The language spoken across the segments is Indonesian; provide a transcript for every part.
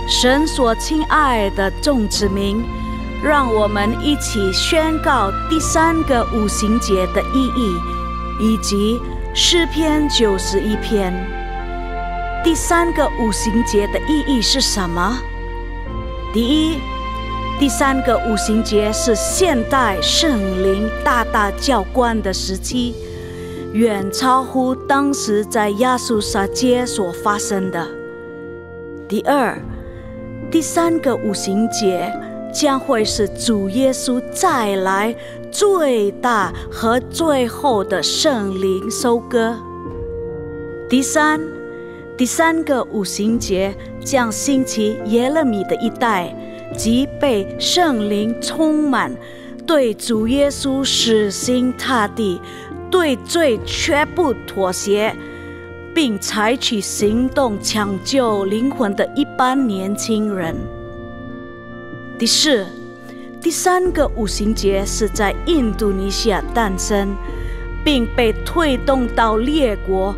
神所亲爱的众子民，让我们一起宣告第3个五旬节的意义，以及诗篇91篇。第3个五旬节的意义是什么？第一，第3个五旬节是现代圣灵大大浇灌的时期，远超乎当时在亚述撒街所发生的。第二，第3个五旬节将会是主耶稣再来最大和最后的圣灵收割。第三个五旬节将兴起耶勒米的一代，即被圣灵充满，对主耶稣死心塌地，对罪绝不妥协，并采取行动抢救灵魂的一般年轻人。第四，第3个五旬节是在印度尼西亚诞生，并被推动到列国。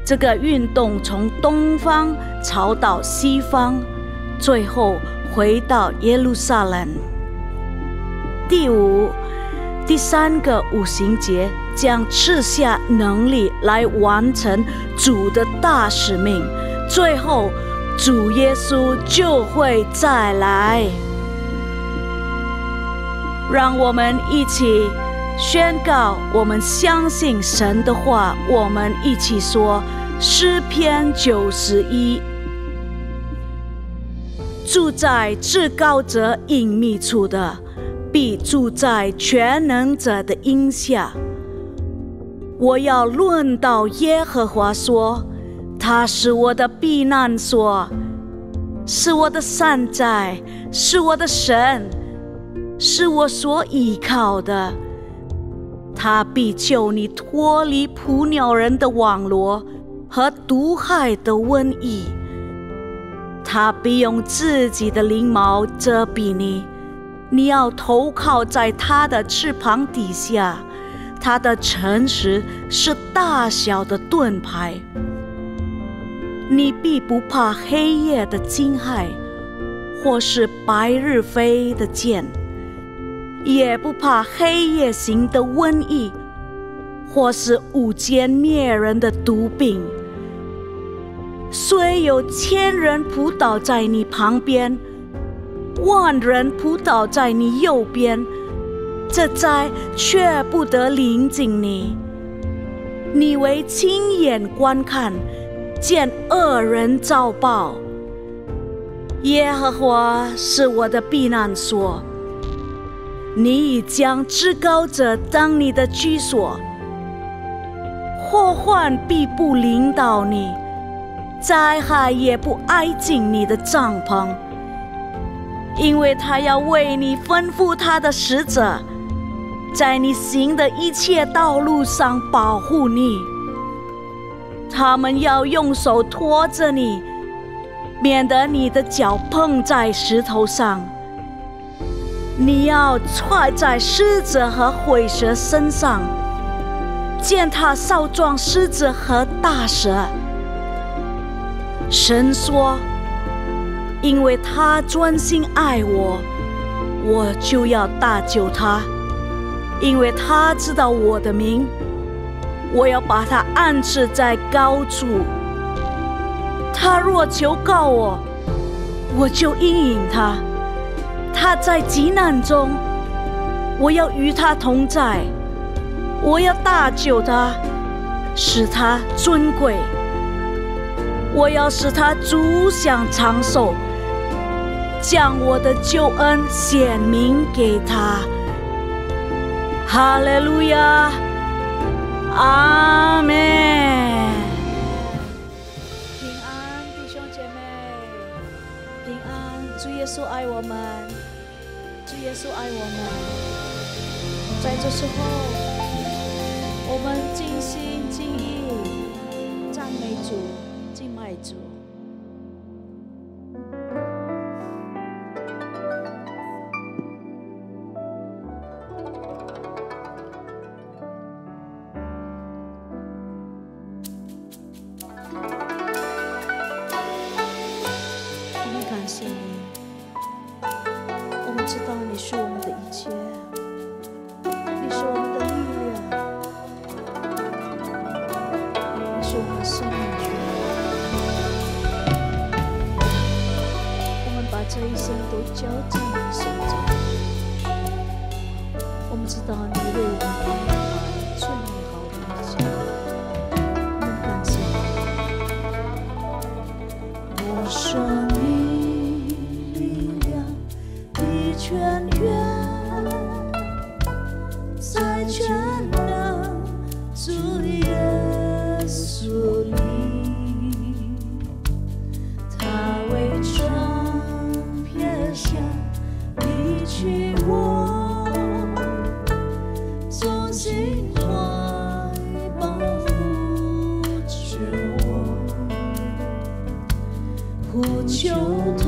这个运动从东方朝到西方，最后回到耶路撒冷。第五，第3个五旬节将赐下能力来完成主的大使命，最后主耶稣就会再来。让我们一起宣告，我们相信神的话。我们一起说诗篇91：住在至高者隐秘处的，必住在全能者的荫下。我要论到耶和华说，他是我的避难所，是我的山寨，是我的神，是我所依靠的。他必救你脱离捕鸟人的网罗和毒害的瘟疫。他必用自己的翎毛遮蔽你，你要投靠在他的翅膀底下。他的诚实是大小的盾牌。你必不怕黑夜的惊骇，或是白日飞的箭，也不怕黑夜行的瘟疫，或是午间灭人的毒病。虽有1000人扑倒在你旁边，10000人扑倒在你右边，这灾却不得临近你。你为亲眼观看，见恶人遭报。耶和华是我的避难所，你已将至高者当你的居所。祸患必不临到你，灾害也不挨近你的帐篷，因为他要为你吩咐他的使者，在你行的一切道路上保护你。他们要用手托着你，免得你的脚碰在石头上。你要踹在狮子和虺蛇身上，践踏少壮狮子和大蛇。神说，因为他专心爱我，我就要搭救他。因为他知道我的名，我要把他安置在高处。他若求告我，我就应允他。他在急难中，我要与他同在。我要搭救他，使他尊贵。我要使他足享长寿，将我的救恩显明给他。哈利路亚，阿们。平安，弟兄姐妹，平安。主耶稣爱我们，主耶稣爱我们。在这时候，我们尽心尽意赞美主，敬拜主。感谢你，我们知道你是我们的一切，你是我们的力量，你是我们的生命泉。我们把这一生都交在你手中，我们知道你为我们安排最美好的一切，我们感谢你。我生命力量的泉源，在全能主耶稣里，他为创撇下离去我，重新怀抱扶持我，呼求他，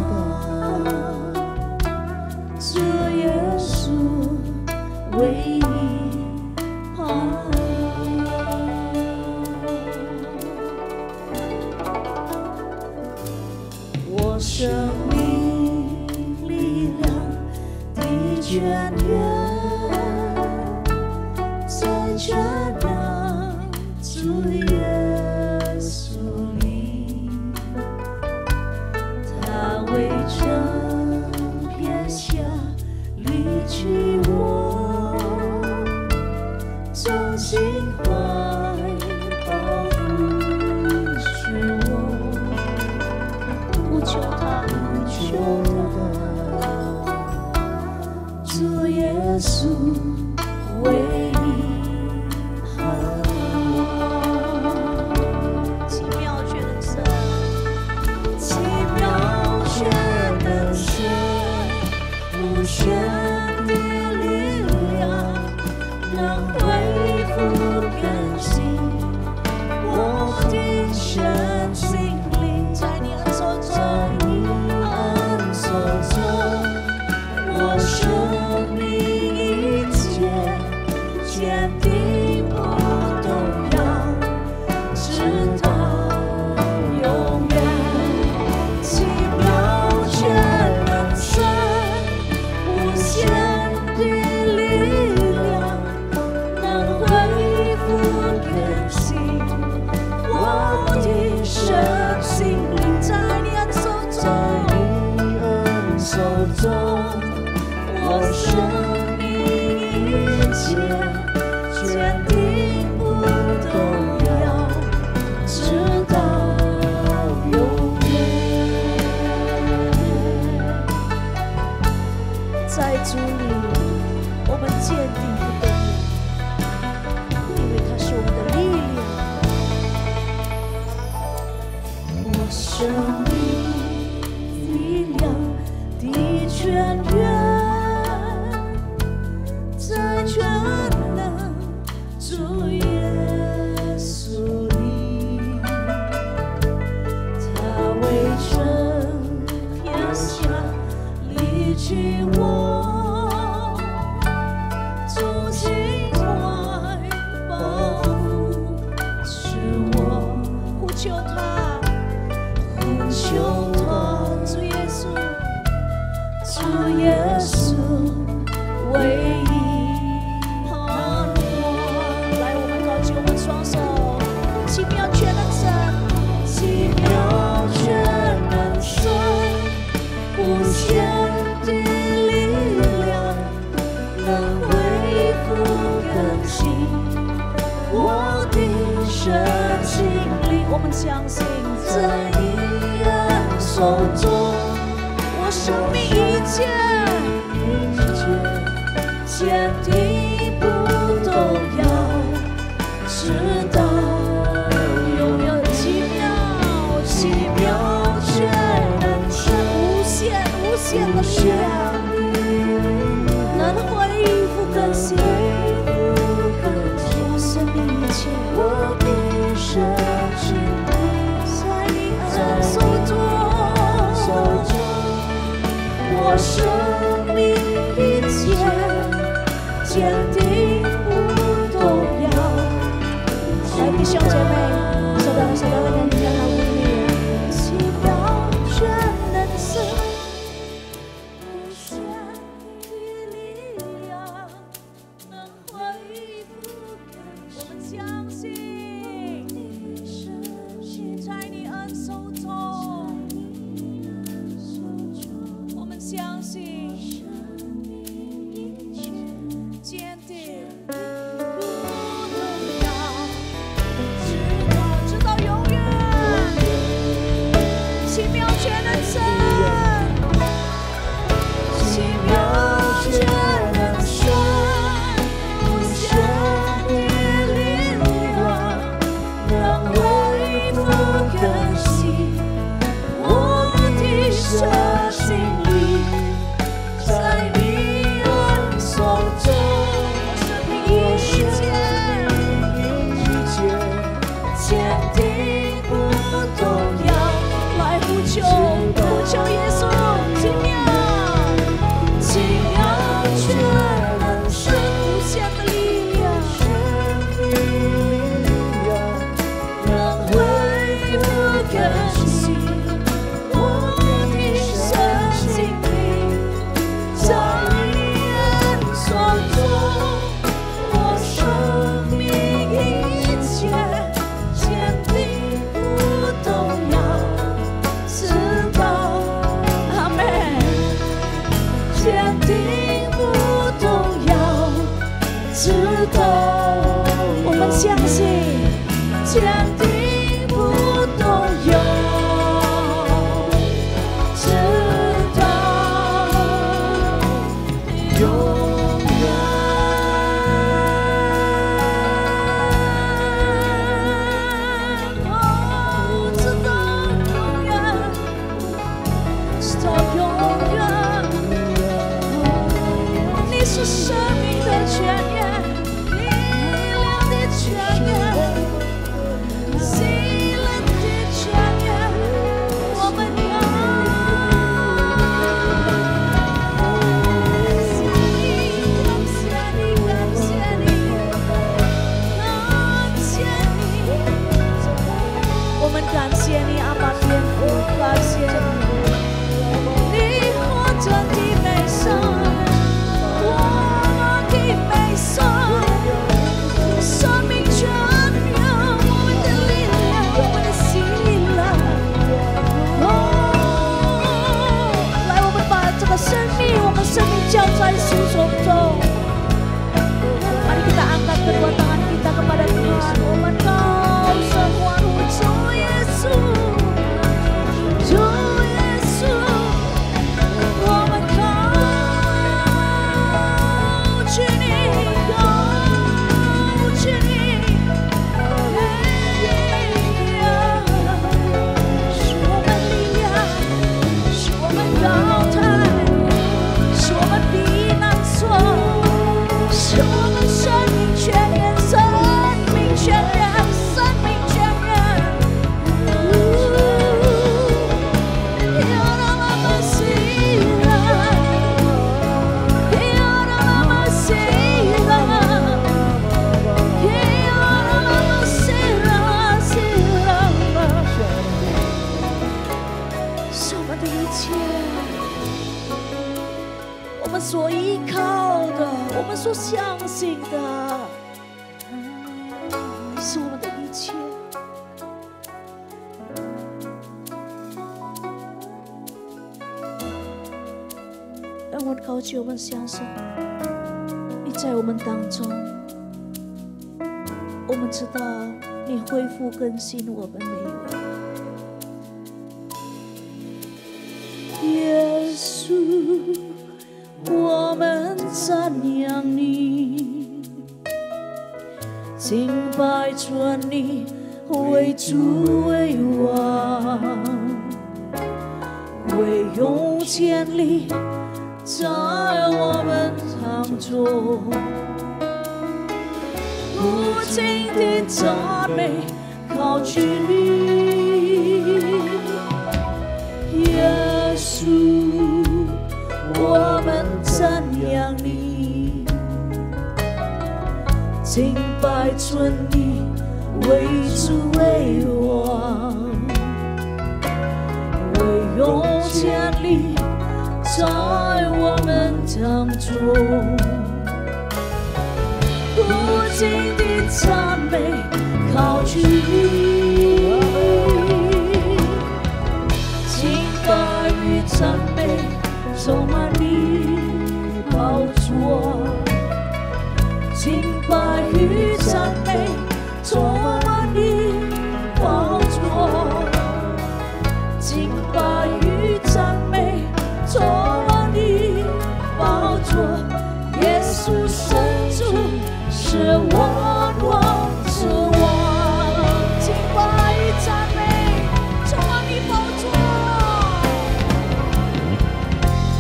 主耶稣唯一盼望。我生命力量的泉源，在全能主耶稣里，他为真撇下离去我，重新怀抱扶持我，呼求他，呼求他，主耶稣唯一盼望。奇妙却能胜，奇妙却能胜，无限的力量能恢复更新我的身心灵，在你恩手中，恩手中，我生命一切坚定不动摇，直到永远。奇妙却能胜，无限的力量能恢复更新我的身心灵，在你恩手中，手中，我生命一切坚定不动摇，直到永远。在主里，我们坚定不动摇，因为他是我们的力量。我生命力量的泉源，在全能主耶稣里，他为真撇下离去我，重新怀抱是我，呼求他，呼求他，主耶稣，主耶稣唯一盼望。来，我们高举我们双手，奇妙却能胜，奇妙却能胜，无限的力量能恢复更新我的身心灵。我们相信，在你恩手中，我生命一切坚定不动摇，直到永远。奇妙，奇妙却能胜，无限的力量能恢复更新我生命一切，我的身心在你恩手中，我生命一切坚定不动摇。来，弟兄姐妹，手到为你让他无力，奇妙却能胜。信，坚定，不动摇，直到永远。奇妙却能胜，奇妙却能胜，无限的力量，让恢复更新我的生命，在你恩手中，生命一切坚定不动摇，来呼求耶稣，奇妙却能胜，无限的力量，让恢复更新我的生命，在你恩手中，我生命一切坚定不动摇，直到阿们，坚定不动摇，直到我们相信，坚定不动摇，直到永远。哦，直到永远，直到永远。你是生命的泉源，力量的泉源，喜乐的泉源，我们要感谢你，我们感谢你，阿爸天父，感谢你活着的美善。生命泉源，我们的力量，我们的喜乐。哦，来，我们把这个生命，我们生命交在主手中。Mari kita angkat kedua tangan kita kepada Tuhan. 我们高声欢呼主耶稣，主耶稣，我们靠近你。所依靠的，我们所相信的，是我们的一切。让我高举我们相信，你在我们当中，我们知道你恢复更新我们每一位。耶稣，我们赞扬你，敬拜尊你为主为王，为永建立在我们当中，无尽的赞美高举你，耶稣。我们赞扬你，敬拜尊你为主为王，为永建立在我们当中，无尽的赞美高举你，敬拜与赞美充满你宝座，敬拜与赞美充满你宝座，敬拜与赞美充满你宝座，耶稣神主是万王之王，敬拜与赞美充满你宝座，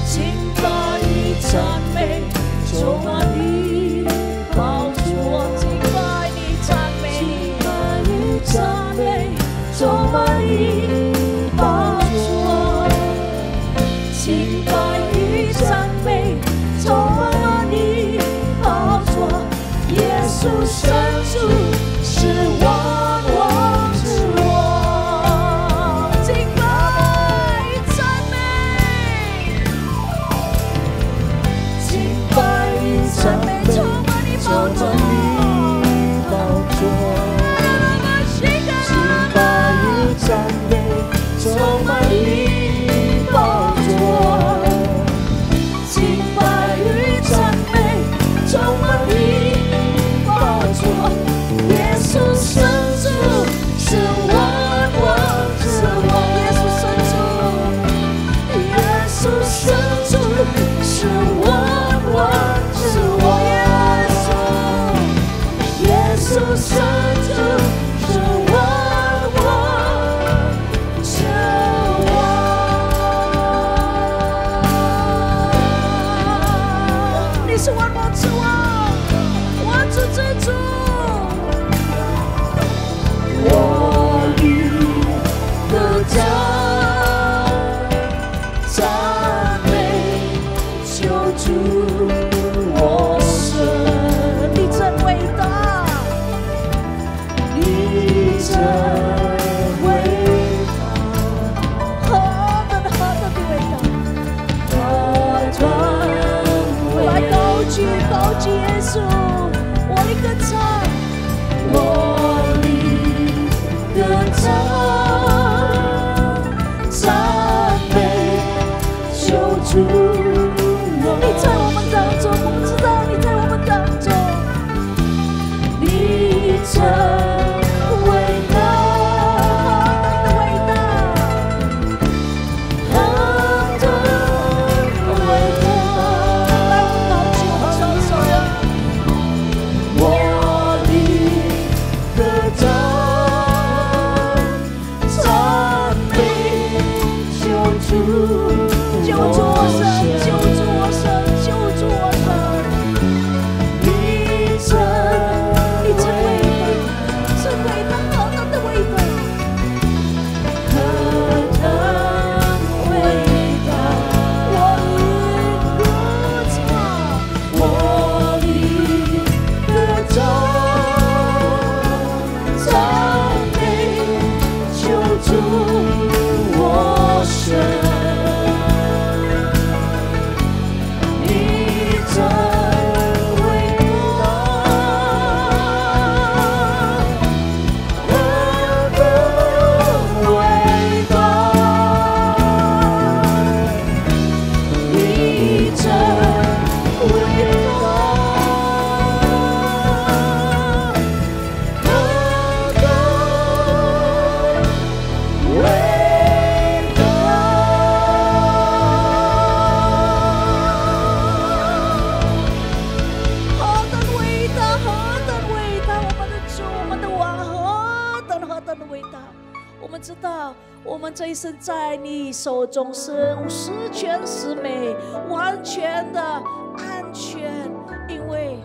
敬拜与赞美充满你宝座，敬拜与赞美，敬拜与赞美充满你宝座，敬拜与赞美充满你宝座，耶稣神主是万王之王，敬拜与赞美，敬拜与赞美充满你宝座，敬拜与赞美充满你宝座，敬拜与赞美充满你宝座，耶稣神主是万王之王，耶稣神主，耶稣神主是万王之王，耶稣神主是万王之王，你是万王之王，万主之主，我与歌唱赞美救主我神，你真伟大，你真伟大，何等的伟大，来高举耶稣，我的歌唱，我的歌唱赞美救主。你在我们当中，我们知道你在我们当中，你真伟大，何等的伟大，来我们高举我们双手，我的歌唱赞美救主，救主我神，救主我神，救主我神，你真伟大，是伟大，何等的伟大，何等伟大，我的歌唱，我的歌唱赞美救主我神。知道我们这一生在你手中是十全十美，完全的安全，因为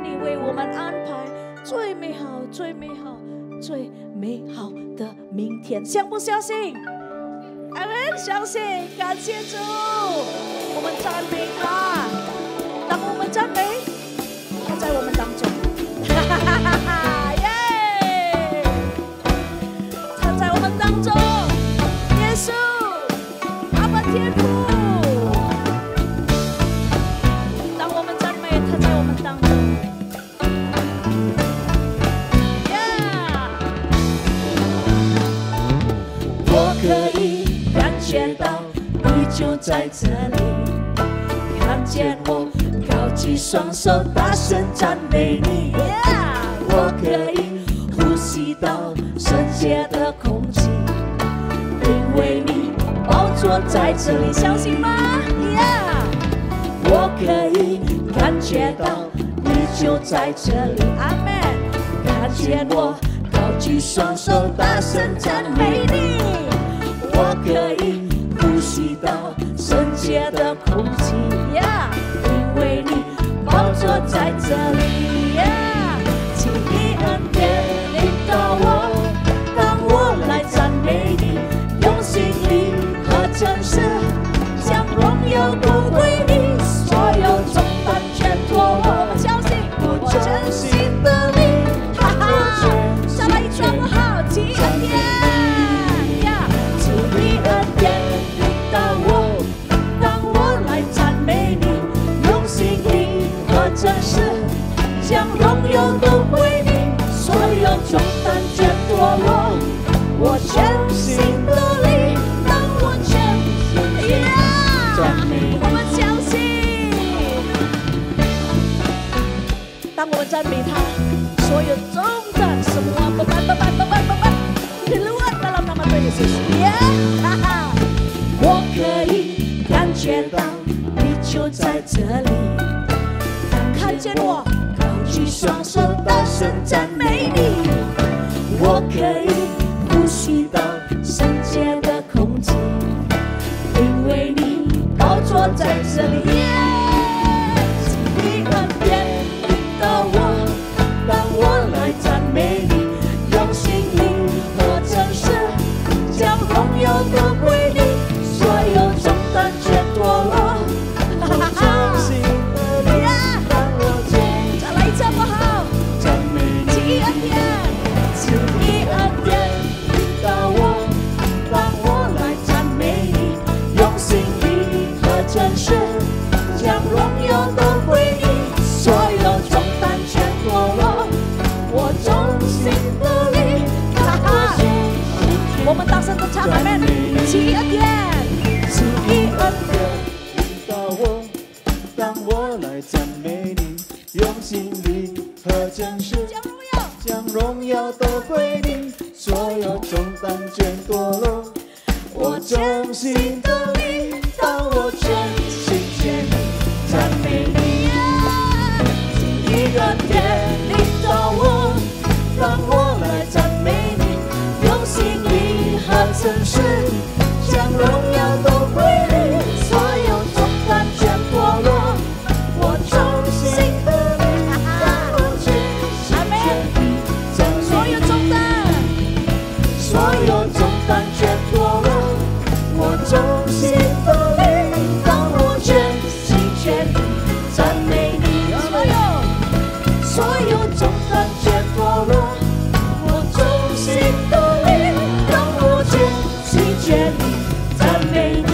你为我们安排最美好、最美好、最美好的明天。相不相信？阿们，相信，感谢主，我们赞美他。当我们赞美，他在我们当中。当中，耶稣，阿爸天父，当我们赞美他在我们当中，我可以感觉到宇宙就在这里。看见我，高举双手，大声赞美你。我可以呼吸到圣洁的空气，因为你宝座在这里，相信吗？我可以感觉到你就在这里，阿们。看见我，高举双手，大声赞美你。我可以呼吸到圣洁的空气，因为你宝座在这里，请你恩典领导我，当我来赞美你，用心灵和真实将荣耀都归你，所有重担全脱落，我相信我真心的你，哈哈，再来一次好不好？请恩典，请你恩典领导我，当我来赞美你，用心灵和真实将荣耀都归你，所有重担全脱落，我全心的力，当我全心赞美你。我们相信，当我们赞美他，所有重担semua beban keluar dalam nama Tuhan Yesus。我可以感觉到你就在这里，看见我，高举双手，大声赞美你。我可以呼吸到圣洁的空气，因为你宝座在这里。请你恩典领导我，当我来赞美你，用心灵和真实将荣耀都归你，所有重担全脱落。再来一次好不好？赞美你，请你恩典，请你恩典领导我，当我来赞美你，用心灵和真实将荣耀都归你，所有重担全脱落，我衷心的力，哈哈！我们大声的唱阿们，请你恩典，请你恩典领导我，当我来赞美你，用心灵和真实将荣耀都归你，所有重担全脱落，我衷心的力，当我全心全意赞美你。请你恩典领导我，当我来赞美你，用心灵和真实将荣耀都归你，所有重担全脱落，我衷心的力，当我全心全意赞美你。所有重担全脱落，我衷心的力，当我全心全意赞美你。所有重担全脱落，我衷心的力，当我全心全意赞美你。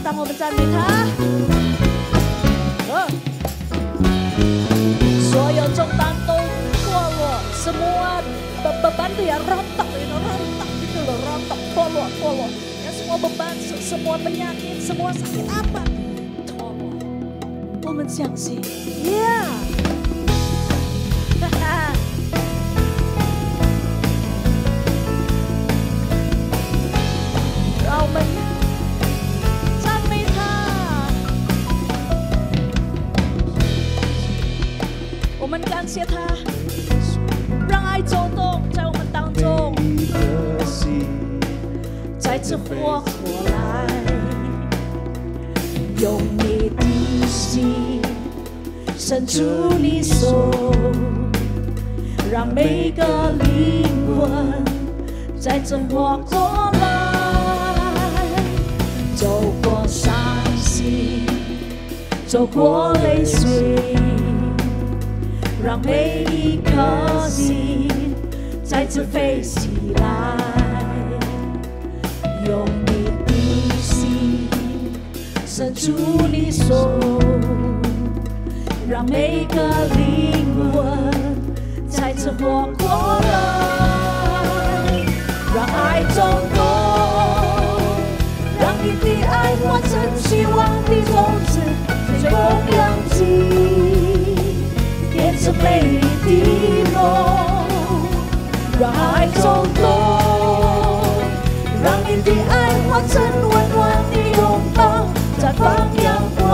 当我们赞美他，所有重担都脱落，semua beban tuh ya rontok gitu loh, rontok,脱落。Ya semua beban, semua penyakit, semua sakit apa, 脱落。我们相信，让我们赞美他，我们感谢他，让爱走动在我们当中，再次活过来，用你的心伸出你手，让每个灵魂再次活过来，走过伤心，走过泪水，让每一颗心再次飞起来，用你的心伸出你手，让每个灵魂再次活过来。爱中动，让你的爱化成希望的种子，随风扬起，变成美丽的梦。让爱中动，让你的爱化成温暖的拥抱，绽放阳光，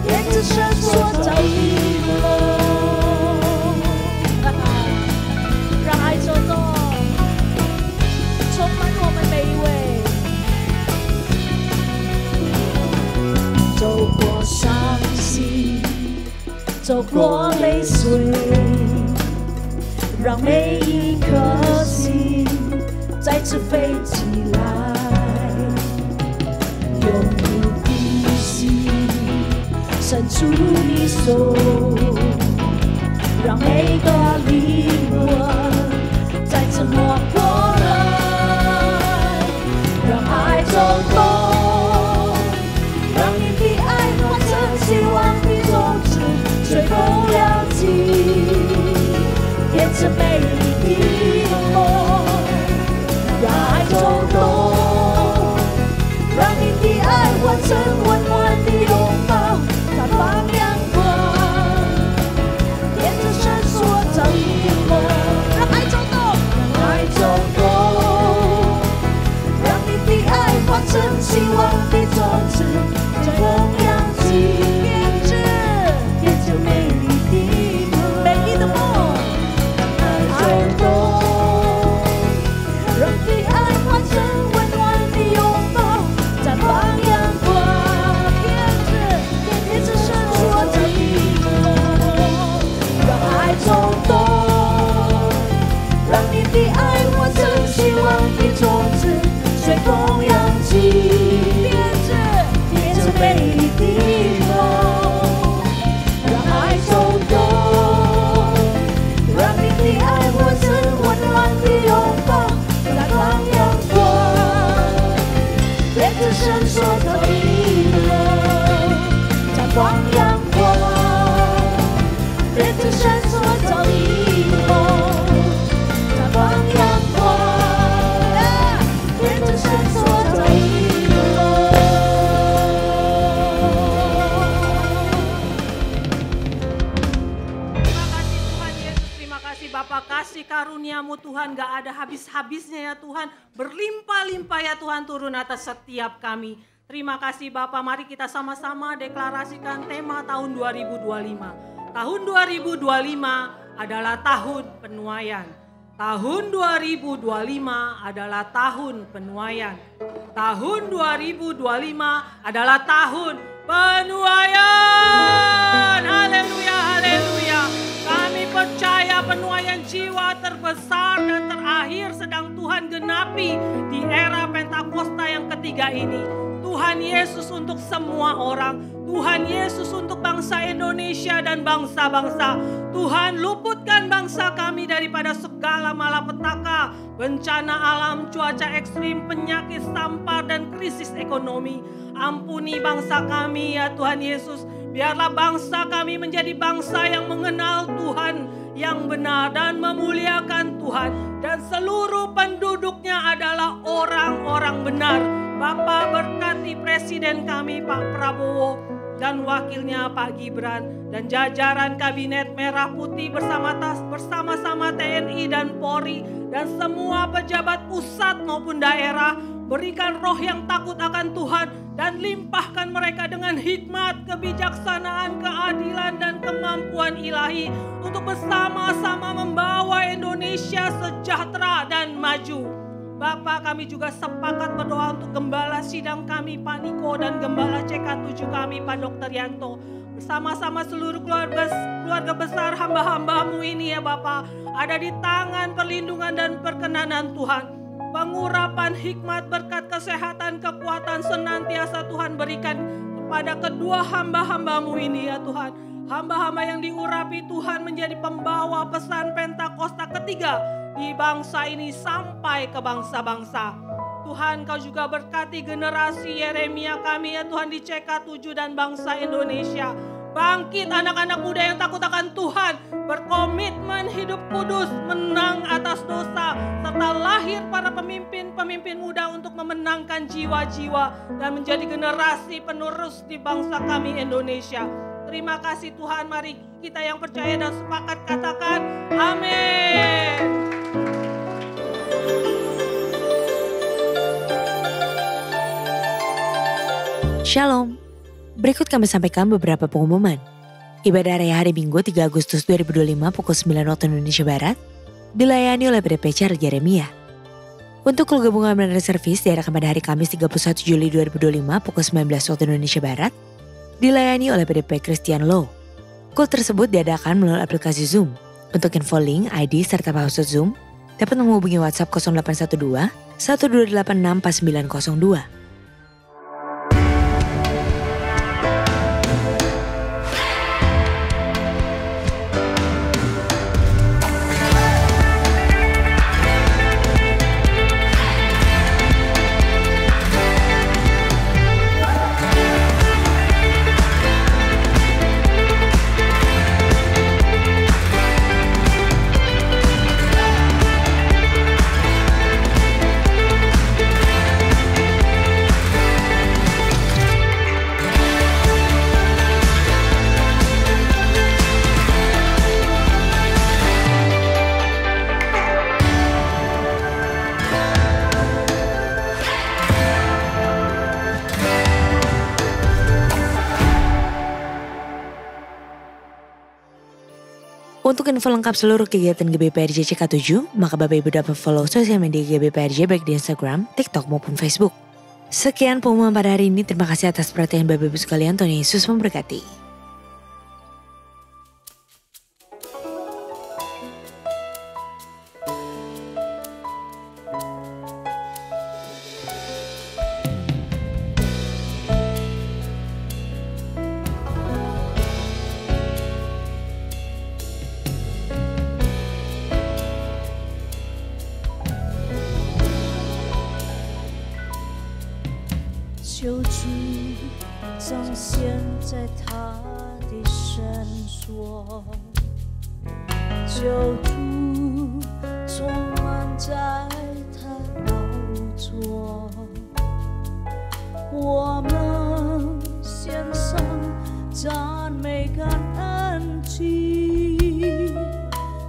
沿着神所造的梦。让爱中动，充满我们每一位。走过伤心，走过泪水，让每一颗心再次飞起来，用你的心伸出你手，让每个灵魂再次活过来，让爱中动，让你的爱化成希望的种子，随风扬起，变成美丽的梦。让爱中动，让你的爱化成温暖的拥抱，绽放阳光，沿着神所造的梦。让爱中动，让爱中动，让你的爱化成希望的种子，随风扬起，变成美丽的梦，美丽的梦。爱中动，让你爱化成温暖的拥抱，绽放阳光，变成神所造的梦。让爱中动，让你的爱化成希望的种子，随风扬起，变成美丽的梦。让爱中动，让你的爱化成温暖的拥抱，绽放阳光，变成神所造的梦。绽放阳光，变成神所造的梦。绽放阳光，变成神所造的梦。Terima kasih Tuhan Yesus, terima kasih Bapa, kasih karunia-Mu Tuhan gak ada habis-habisnya ya Tuhan, berlimpah-limpah ya Tuhan turun atas setiap kami. Terima kasih Bapa, mari kita sama-sama deklarasikan tema tahun 2025. Tahun 2025 adalah tahun penuaian. Tahun 2025 adalah tahun penuaian. Tahun 2025 adalah tahun penuaian. Haleluya, haleluya. Kami percaya penuaian jiwa terbesar dan terakhir sedang Tuhan genapi di era Pentakosta yang ketiga ini. Tuhan Yesus untuk semua orang. Tuhan Yesus untuk bangsa Indonesia dan bangsa-bangsa. Tuhan luputkan bangsa kami daripada segala malapetaka, bencana alam, cuaca ekstrim, penyakit, sampar, dan krisis ekonomi. Ampuni bangsa kami ya Tuhan Yesus. Biarlah bangsa kami menjadi bangsa yang mengenal Tuhan yang benar dan memuliakan Tuhan. Dan seluruh penduduknya adalah orang-orang benar. Bapa, berkati Presiden kami Pak Prabowo dan wakilnya Pak Gibran dan jajaran Kabinet Merah Putih bersama-sama TNI dan Polri dan semua pejabat pusat maupun daerah. Berikan roh yang takut akan Tuhan dan limpahkan mereka dengan hikmat, kebijaksanaan, keadilan, dan kemampuan ilahi untuk bersama-sama membawa Indonesia sejahtera dan maju. Bapak, kami juga sepakat berdoa untuk gembala sidang kami Pak Niko dan gembala CK7 kami Pak Dr. Yanto. Bersama-sama seluruh keluarga besar hamba-hambamu ini ya Bapak, ada di tangan perlindungan dan perkenanan Tuhan. Pengurapan hikmat, berkat kesehatan, kekuatan senantiasa Tuhan berikan kepada kedua hamba-hambamu ini ya Tuhan. Hamba-hamba yang diurapi Tuhan menjadi pembawa pesan Pentakosta ketiga di bangsa ini sampai ke bangsa-bangsa. Tuhan, Kau juga berkati generasi Yeremia kami ya Tuhan di CK7 dan bangsa Indonesia. Bangkit anak-anak muda yang takut akan Tuhan, berkomitmen hidup kudus, menang atas dosa, serta lahir lahir para pemimpin muda untuk memenangkan jiwa-jiwa dan menjadi generasi penerus di bangsa kami Indonesia. Terima kasih Tuhan, mari kita yang percaya dan sepakat katakan amin. Shalom. Berikut kami sampaikan beberapa pengumuman. Ibadah raya hari Minggu 3 Agustus 2025 pukul 9 waktu Indonesia Barat dilayani oleh PDPC Raja Yeremia. Untuk kul gabungan dan reservis diadakan pada hari Kamis 31 Juli 2025 pukul 19 waktu Indonesia Barat dilayani oleh PDP Christian Law. Kul tersebut diadakan melalui aplikasi Zoom. Untuk info link, ID, serta password Zoom dapat menghubungi WhatsApp 0812 1286 4902. Untuk info lengkap seluruh kegiatan GBPRJ CK7, maka Bapak Ibu dapat follow sosial media GBPRJ baik di Instagram, TikTok maupun Facebook. Sekian pengumuman pada hari ini, terima kasih atas perhatian Bapak Ibu sekalian, Tuhan Yesus memberkati.救主彰显在他的圣所，救主充满在他宝座，我们献上赞美感恩祭，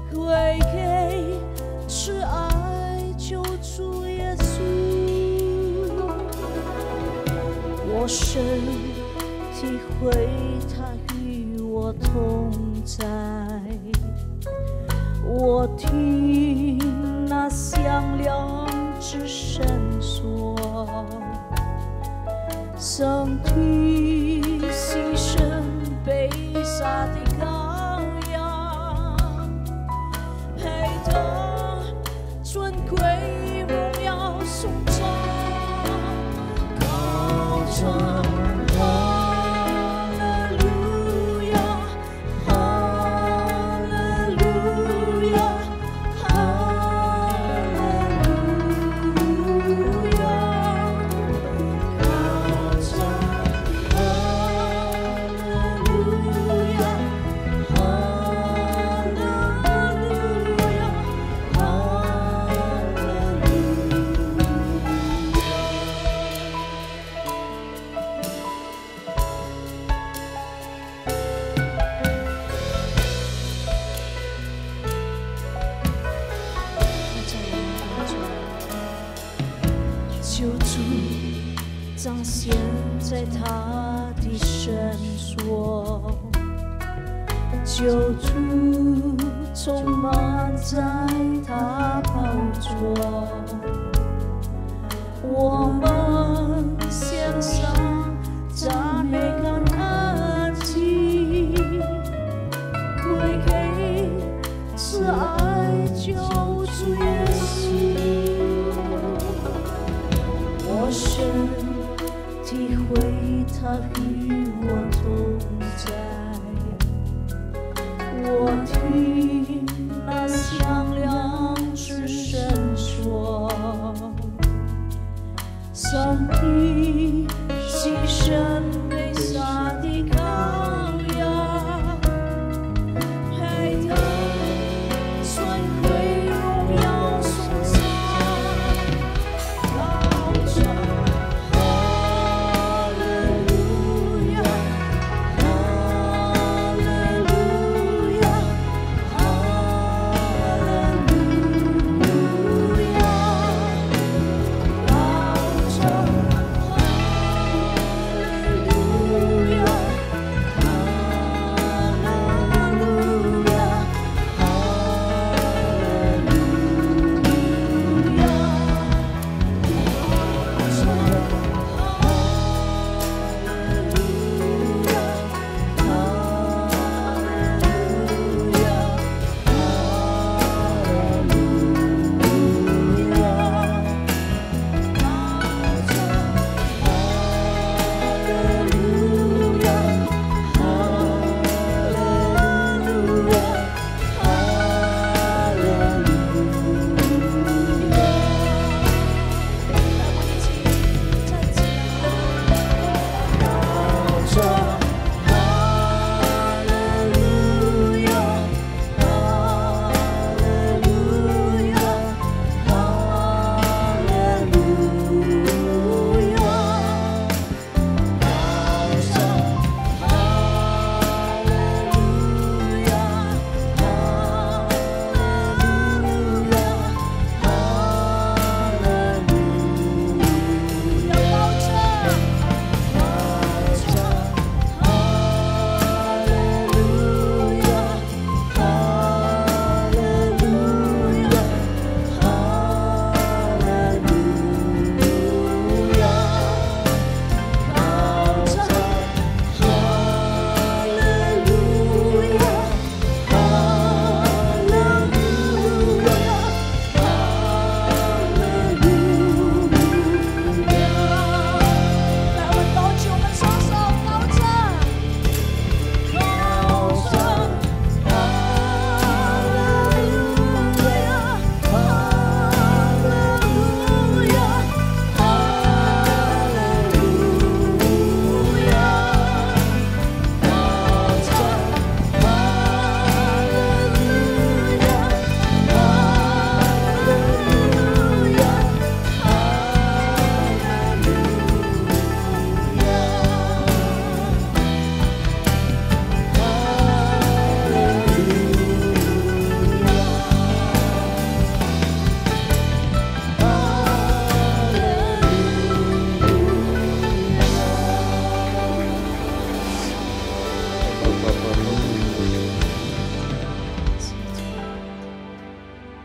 归给慈爱救主耶稣。我深体会他与我同在，我听那响亮之声说，身体牺牲被杀的羔羊，配得尊贵荣耀颂赞。救主彰显在他的圣所，救主充满在他宝座，我们献上赞美感恩祭，归给慈爱救主耶稣。我深体会他与我同在，我听那响亮之声说，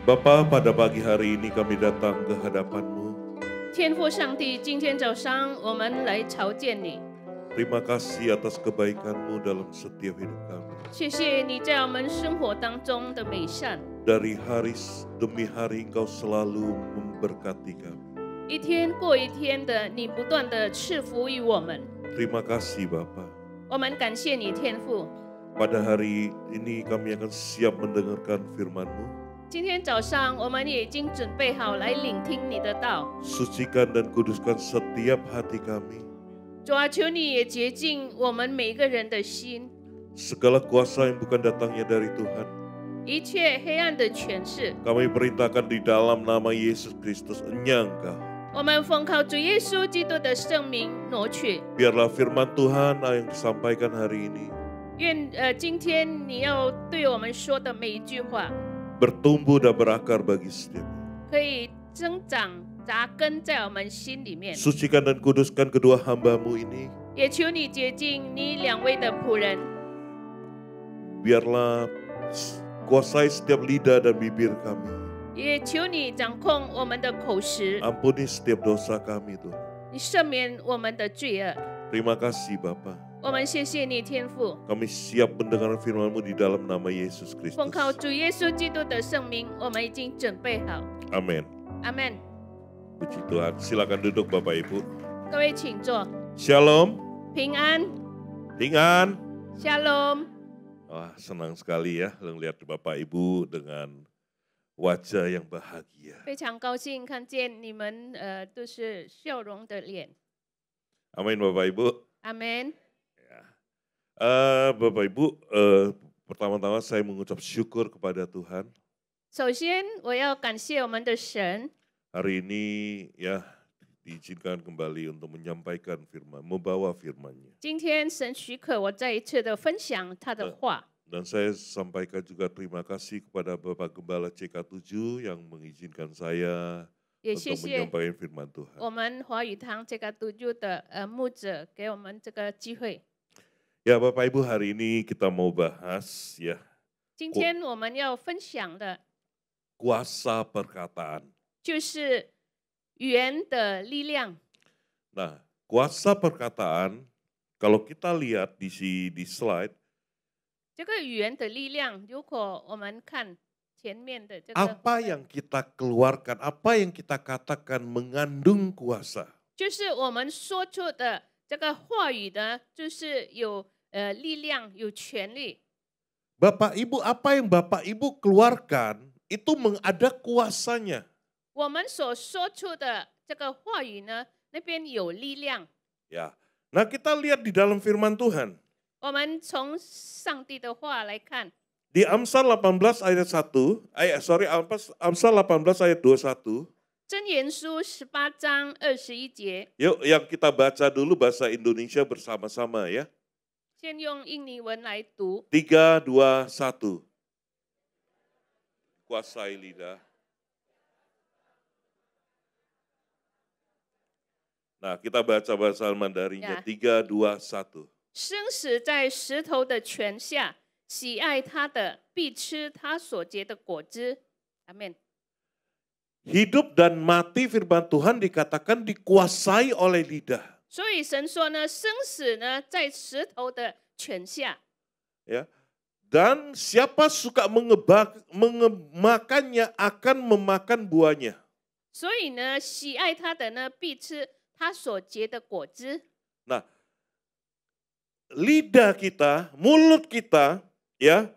Bapa, pada pagi hari ini kami datang ke hadapan-Mu. 天父上帝，今天早上我们来朝见你， Terima kasih atas kebaikan-Mu dalam setiap hidup kami. 谢谢你在我们生活当中的美善， Dari hari demi hari Engkau selalu memberkati kami. 一天过一天的，你不断的赐福于我们。 Terima kasih Bapa. 我们感谢你，天父。 Pada hari ini kami akan siap mendengarkan firman-Mu. 今天早上我们也已经准备好来聆听你的道。 Sucikan dan kuduskan setiap hati kami. 主啊，求你也洁净我们每个人的心， Segala kuasa yang bukan datangnya dari Tuhan, 一切黑暗的权势， kami perintahkan di dalam nama Yesus Kristus, enyangkau. 我们奉靠主耶稣基督的圣名挪去。 Biarlah firman Tuhan yang disampaikan hari ini 愿今天你要对我们说的每一句话， bertumbuh dan berakar bagi setiap. 可以增长扎根在我们心里面。 Sucikan dan kuduskan kedua hamba-Mu ini. 也求你洁净你两位的仆人， Biarlah kuasai setiap lidah dan bibir kami. 也求你掌控我们的口实， Ampuni setiap dosa kami Tuhan. 你赦免我们的罪恶。 Terima kasih Bapa. 我们谢谢你，天父， Kami siap mendengar firman-Mu di dalam nama Yesus 奉 Kristus. 靠主耶稣基督的圣名，我们已经准备好。 Amin. 阿门。 Puji Tuhan. Silakan duduk Bapak Ibu. 各位请坐， Shalom. 平安 Ringan. ，Shalom。 Wah, senang sekali ya melihat Bapak Ibu dengan wajah yang bahagia. 非常高兴看见你们，都是笑容的脸。 Amin Bapak Ibu. 阿门。 Bapak Ibu, pertama-tama saya mengucap syukur kepada Tuhan. 首先，我要感谢我们的神， Hari ini ya diizinkan kembali untuk menyampaikan firman, membawa firman-Nya. 今天神许可我再一次的分享他的话。 Dan saya sampaikan juga terima kasih kepada Bapak Gembala CK7 yang mengizinkan saya 也谢 untuk 谢 menyampaikan firman Tuhan. 我们华语堂这个督救的牧者给我们这个机会。 Ya Bapak Ibu, hari ini kita mau bahas ya 今天我们要分享的 kuasa perkataan. 就是语言的力量。 Nah, kuasa perkataan kalau kita lihat di slide, 这个语言的力量，如果我们看前面的这个， apa yang kita keluarkan, apa yang kita katakan mengandung kuasa. 就是我们说出的这个话语呢，就是有力量，有权利。 Bapak Ibu, apa yang Bapak Ibu keluarkan itu ada kuasanya. 我们所说出的这个话语呢，那边有力量。 Ya. Nah, kita lihat di dalam firman Tuhan. 我们从上帝的话来看， Di Amsal 18 ayat 1, Amsal 18 ayat 21. 箴言书18章21节， Yuk yang kita baca dulu bahasa Indonesia bersama-sama ya. 先用印尼文来读。 3, 2, 1. Kuasai lidah. Nah, kita baca bahasa Mandarinnya. Ya. 3, 2, 1. 生死在石头的泉下，喜爱他的必吃他所结的果子。阿门。 Hidup dan mati firman Tuhan dikatakan dikuasai oleh lidah. 所以神说呢，生死呢在石头的泉下。 Ya. Dan siapa suka memakannya akan memakan buahnya. 所以呢，喜爱他的呢，必吃他所结的果子。 Nah, lidah kita, mulut kita, ya,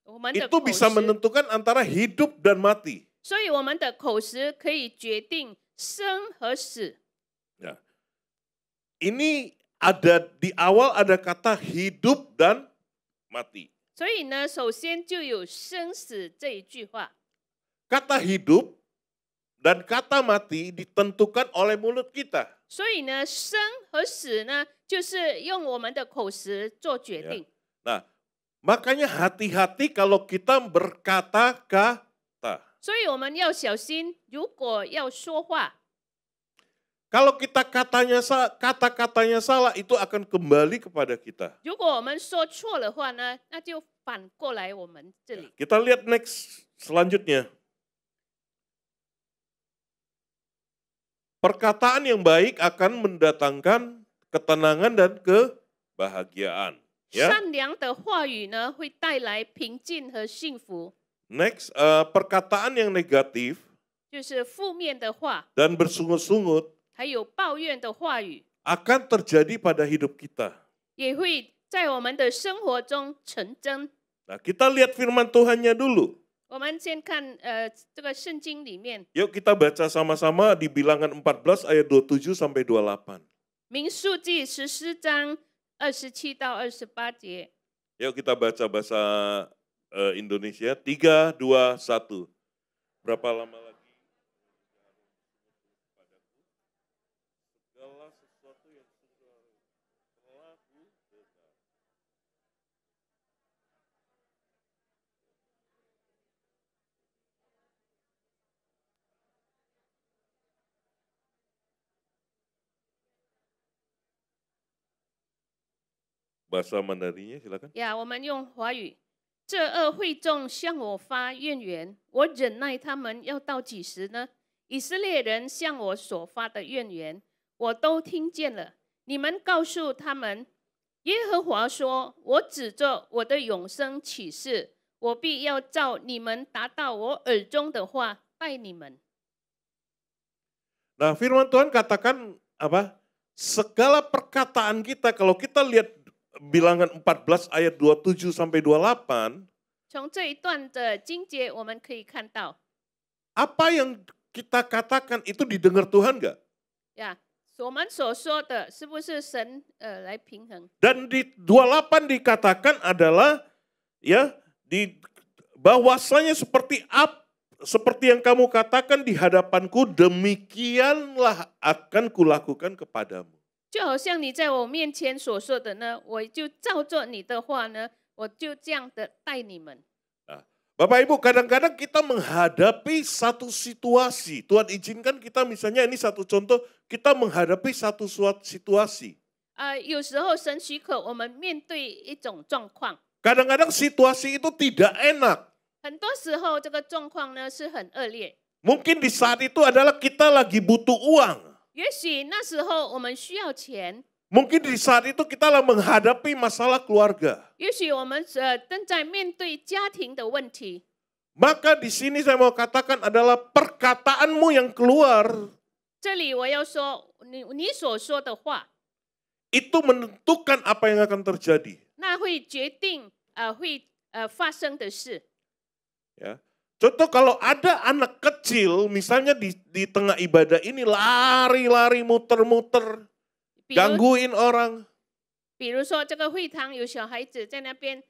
我们的 itu 口 bisa 实， menentukan antara hidup dan mati. 所以我们的口实可以决定生和死。 Ya. Ini ada di awal ada kata hidup dan mati. 所以呢，首先就有生死这一句话。 Kata hidup dan kata mati ditentukan oleh mulut kita. 所以呢，生和死呢，就是用我们的口实做决定。 Nah, makanya hati-hati kalau kita berkata-kata. 所以我们要小心，如果要说话， Kalau kita kata-katanya salah, itu akan kembali kepada kita. 如果我们说错的话呢，那就反过来我们这里。 Kita lihat next selanjutnya. perkataan yang baik akan mendatangkan ketenangan dan kebahagiaan. Ya. 善良的话语呢，会带来平静和幸福。 Next, perkataan yang negatif 就是负面的话， dan bersungut-sungut 还有抱怨的话语， akan terjadi pada hidup kita. 也会在我们的生活中成真。 Nah, kita lihat firman Tuhannya dulu. 我们先看这个圣经里面， Yuk kita baca sama-sama di Bilangan 14 ayat 27 sampai 28. 民数记14章27到28节。 Yuk kita baca bahasa Indonesia. 3, 2, 1. Berapa lama lagi? Segala sesuatu yang sudah telah kudengar. Bahasa Mandarinnya silakan. 呀，我们用华语。这恶会众向我发怨言，我忍耐他们要到几时呢？以色列人向我所发的怨言，我都听见了。你们告诉他们，耶和华说：“我指着我的永生起誓，我必要照你们达到我耳中的话待你们。” Nah, firman Tuhan katakan apa? Segala perkataan kita, kalau kita lihat Bilangan 14 ayat 27 sampai 28, 从这一段的经节，我们可以看到， apa yang kita katakan itu didengar Tuhan nggak? 呀，我们所说的是不是神来平衡？ Dan di 28 dikatakan adalah ya di bahwasanya seperti yang kamu katakan di hadapanku, demikianlah akan kulakukan kepadamu. 就好像你在我面前所说的呢，我就照着你的话呢，我就这样的待你们。 Nah, Bapak Ibu, kadang-kadang kita menghadapi satu situasi. Tuhan izinkan kita misalnya ini satu contoh, kita menghadapi satu situasi. 有时候神许可我们面对一种状况， Kadang-kadang situasi itu tidak enak. 很多时候这个状况呢是很恶劣。 Mungkin di saat itu adalah kita lagi butuh uang. 也许那时候我们需要钱， Mungkin di saat itu kita lah menghadapi masalah keluarga. 也许我们正在面对家庭的问题。 Maka di sini saya mau katakan adalah perkataanmu yang keluar 这里我要说，你所说的话， itu menentukan apa yang akan terjadi. 那会决定会发生的事。 Ya. Contoh kalau ada anak kecil misalnya di tengah ibadah ini lari-lari muter-muter, 比如 gangguin orang. 比如说，这个会堂有小孩子在那边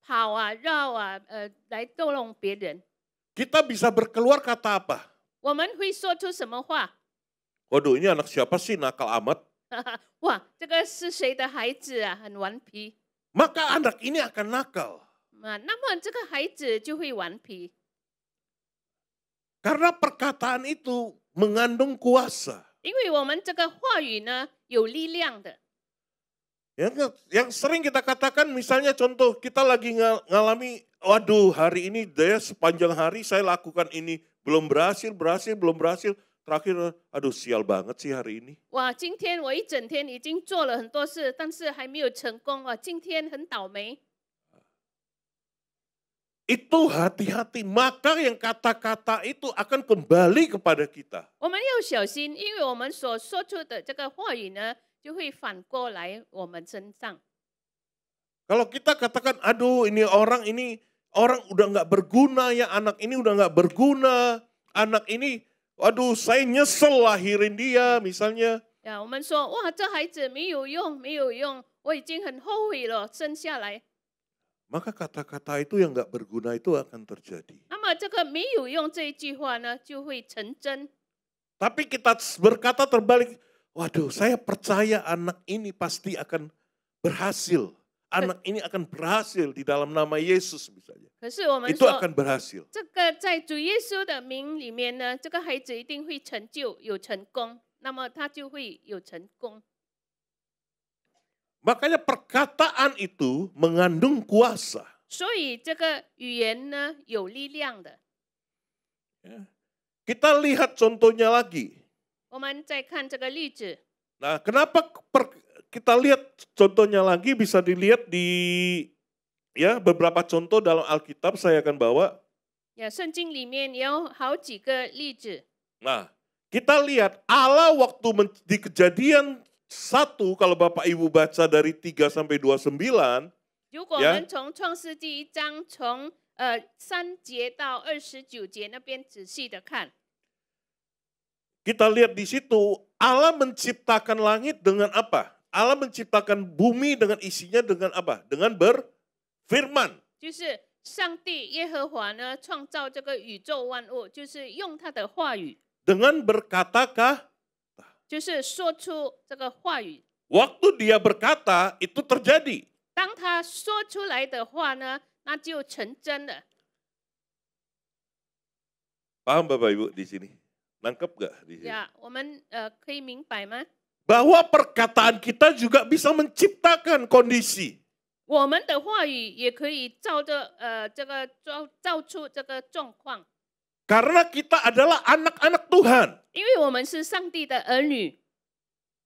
跑啊、绕啊，来逗弄别人， Kita bisa berkeluar kata apa? 我们会说出什么话？ Waduh, ini anak siapa sih nakal amat? 哇，这个是谁的孩子啊？很顽皮 Maka anak ini akan nakal. 啊，那么这个孩子就会顽皮， Karena perkataan itu mengandung kuasa. 因为我们这个话语呢有力量的。 Yang sering kita katakan misalnya contoh kita lagi ngalami, waduh hari ini deh sepanjang hari saya lakukan ini, belum berhasil. Terakhir, aduh sial banget sih hari ini. 哇，今天我一整天已经做了很多事，但是还没有成功啊，今天很倒霉。 Itu hati-hati, maka yang kata-kata itu akan kembali kepada kita. 我们要小心，因为我们所说出的这个话语呢，就会反过来我们身上。 Kalau kita katakan, aduh ini orang udah nggak berguna ya, anak ini udah nggak berguna, anak ini, waduh saya nyesel lahirin dia misalnya. 呀，我们说哇，这孩子没有用，我已经很后悔了，生下来。 Maka kata-kata itu yang nggak berguna itu akan terjadi. 那么这个没有用这一句话呢，就会成真。 Tapi kita berkata terbalik, waduh saya percaya anak ini pasti akan berhasil. Anak ini akan berhasil di dalam nama Yesus misalnya. 可是我们 Itu 说， akan berhasil. 这个在主耶稣的名里面呢，这个孩子一定会成就有成功，那么他就会有成功。 Makanya perkataan itu mengandung kuasa. 所以这个语言呢有力量的。 Kita lihat contohnya lagi. 我们再看这个例子， Nah, kenapa kita lihat contohnya lagi bisa dilihat di ya beberapa contoh dalam Alkitab saya akan bawa. 圣经里面有好几个例子。 Nah, kita lihat Allah waktu di Kejadian 1 kalau Bapak Ibu baca dari 3 sampai 29, 如果我们从创世纪1章从3节到29节那边仔细的看， kita lihat di situ Allah menciptakan langit dengan apa? Allah menciptakan bumi dengan isinya dengan apa? Dengan berfirman. 就是上帝耶和华呢创造这个宇宙万物，就是用他的话语， Dengan berkata-kata. 就是说出这个话语。 Waktu dia berkata itu terjadi. 当他说出来的话呢，那就成真了。 Paham Bapak Ibu di sini? Nangkep gak di sini? 呀，我们可以明白吗？ Bahwa perkataan kita juga bisa menciptakan kondisi. 我们的话语也可以照着这个造出这个状况， Karena kita adalah anak-anak Tuhan. 因为我们是上帝的儿女。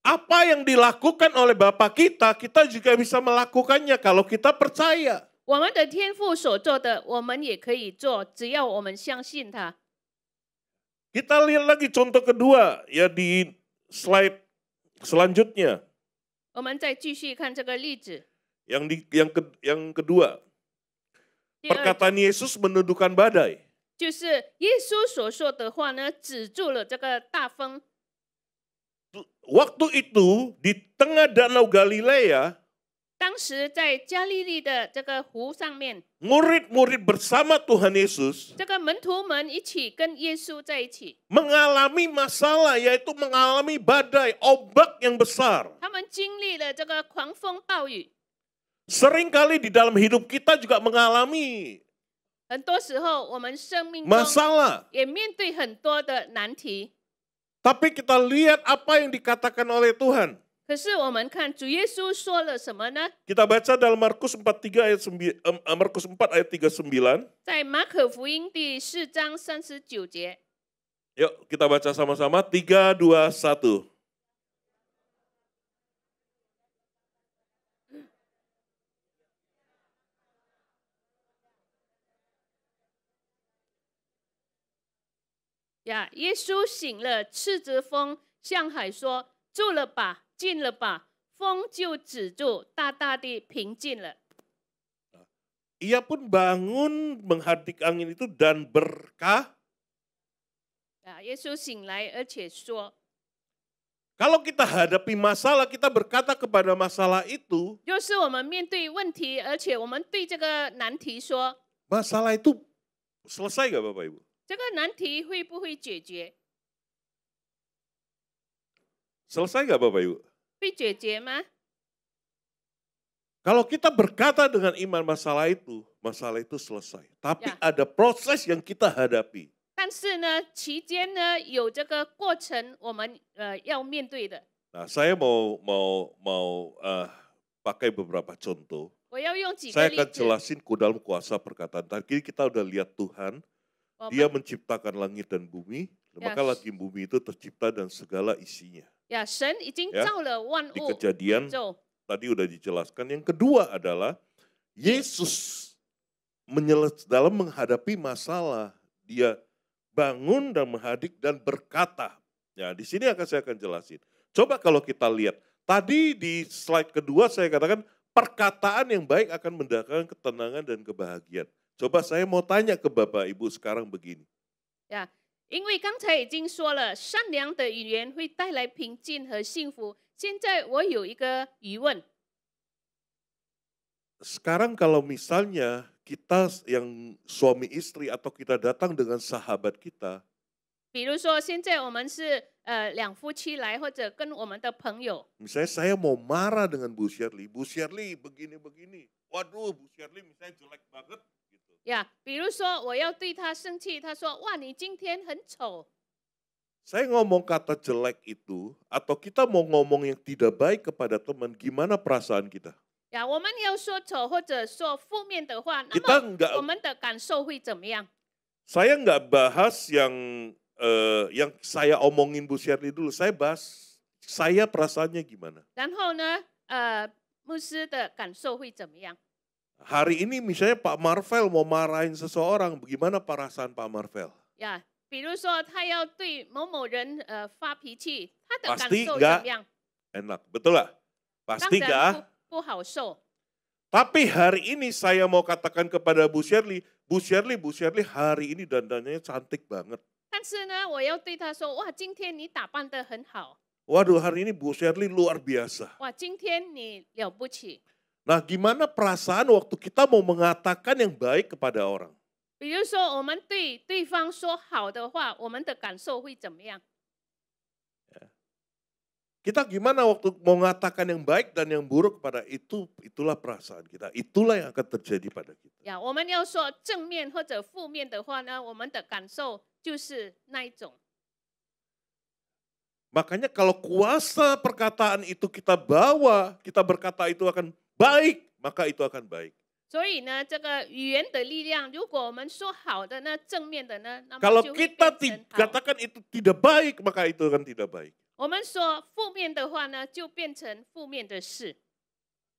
Apa yang dilakukan oleh Bapa kita, kita juga bisa melakukannya kalau kita percaya. 我们的天父所做的，我们也可以做，只要我们相信他。 Kita lihat lagi contoh kedua ya di slide selanjutnya. 我们再继续看这个例子。 Yang kedua, 第二， perkataan Yesus menundukkan badai. 就是耶稣所说的话呢，止住了这个大风。 Waktu itu di tengah danau Galilea, 当时在加利利的这个湖上面， murid-murid bersama Tuhan Yesus 这个门徒们一起跟耶稣在一起， mengalami masalah yaitu mengalami badai, ombak yang besar. 他们经历了这个狂风暴雨。 Seringkali di dalam hidup kita juga mengalami 很多时候，我们生命中 masalah. 也面对很多的难题。 Tapi kita lihat apa yang dikatakan oleh Tuhan. 可是我们看主耶稣说了什么呢？ Kita baca dalam Markus 4 ayat 39. 在马可福音第4章39节， Yuk kita baca sama-sama. 3, 2, 1.呀，耶稣醒了，斥着风，向海说：“住了吧，静了吧。”风就止住，大大地平静了。 Ia pun bangun menghadik angin itu dan berkah. 耶稣醒来，而且说 Kalau kita hadapi masalah, kita berkata kepada masalah itu, 就是我们面对问题，而且我们对这个难题说， masalah itu selesai gak Bapak Ibu? 这个难题会不会解决？ Selesai gak Bapak Ibu? 会解决吗？ Kalau kita berkata dengan iman masalah itu selesai. Tapi Ya. ada proses yang kita hadapi. 但是呢，期间呢有这个过程，我们要面对的。 Nah, saya mau pakai beberapa contoh. 我要用几个 Saya 例 akan 子。 jelasin dalam kuasa perkataan. Tadi kita udah lihat Tuhan, 我 Dia 们 menciptakan langit dan bumi, Ya. maka langit bumi itu tercipta dan segala isinya. 呀，神已经 Ya. 造了万 Di 物 Kejadian 宇宙。 tadi udah dijelaskan. Yang kedua adalah Yesus dalam menghadapi masalah, dia bangun dan menghadik dan berkata. Ya, di sini saya akan jelasin. Coba kalau kita lihat, tadi di slide kedua saya katakan perkataan yang baik akan mendatangkan ketenangan dan kebahagiaan. Coba saya mau tanya ke Bapak Ibu sekarang begini. 呀，因为刚才已经说了，善良的语言会带来平静和幸福。现在我有一个疑问， Sekarang kalau misalnya kita yang suami istri atau kita datang dengan sahabat kita, 比如说现在我们是两夫妻来，或者跟我们的朋友， misalnya saya mau marah dengan Bu Shirley begini-begini. Waduh, Bu Shirley misalnya jelek banget gitu. 呀，比如说我要对他生气，他说：“哇，你今天很丑。” Saya ngomong kata jelek itu atau kita mau ngomong yang tidak baik kepada teman, gimana perasaan kita? 呀，我们要说丑或者说负面的话，那 Kita 么 nggak, 我们的感受会怎么样？ saya nggak bahas yang yang saya omongin Bu Shirley dulu, saya bahas saya perasaannya gimana. 然后呢，牧师的感受会怎么样？ Hari ini misalnya Pak Marvel mau marahin seseorang, bagaimana perasaan Pak Marvel? 呀，比如说他要对某某人发脾气，他的感 Pasti 受 nggak 怎么样？ enak, betul lah? 当 Pasti 然 nggak? 不好受。 Tapi hari ini saya mau katakan kepada Bu Shirley hari ini dandannya cantik banget. 但是呢，我要对他说，哇，今天你打扮得很好， Waduh, hari ini Bu Shirley luar biasa. 哇，今天你了不起。 Nah, gimana perasaan waktu kita mau mengatakan yang baik kepada orang? 比如说，我们对对方说好的话，我们的感受会怎么样？ Kita gimana waktu mau mengatakan yang baik dan yang buruk kepada itulah perasaan kita. Itulah yang akan terjadi pada kita. 呀，我们要说正面或者负面的话呢，我们的感受就是那一种。 Makanya kalau kuasa perkataan itu kita bawa, kita berkata itu akan baik, maka itu akan baik. 所以呢，这个语言的力量，如果我们说好的呢，正面的呢，那么 Kalau 就会 kita 变成好。 katakan itu tidak baik, maka itu akan tidak baik. 我们说负面的话呢，就变成负面的事。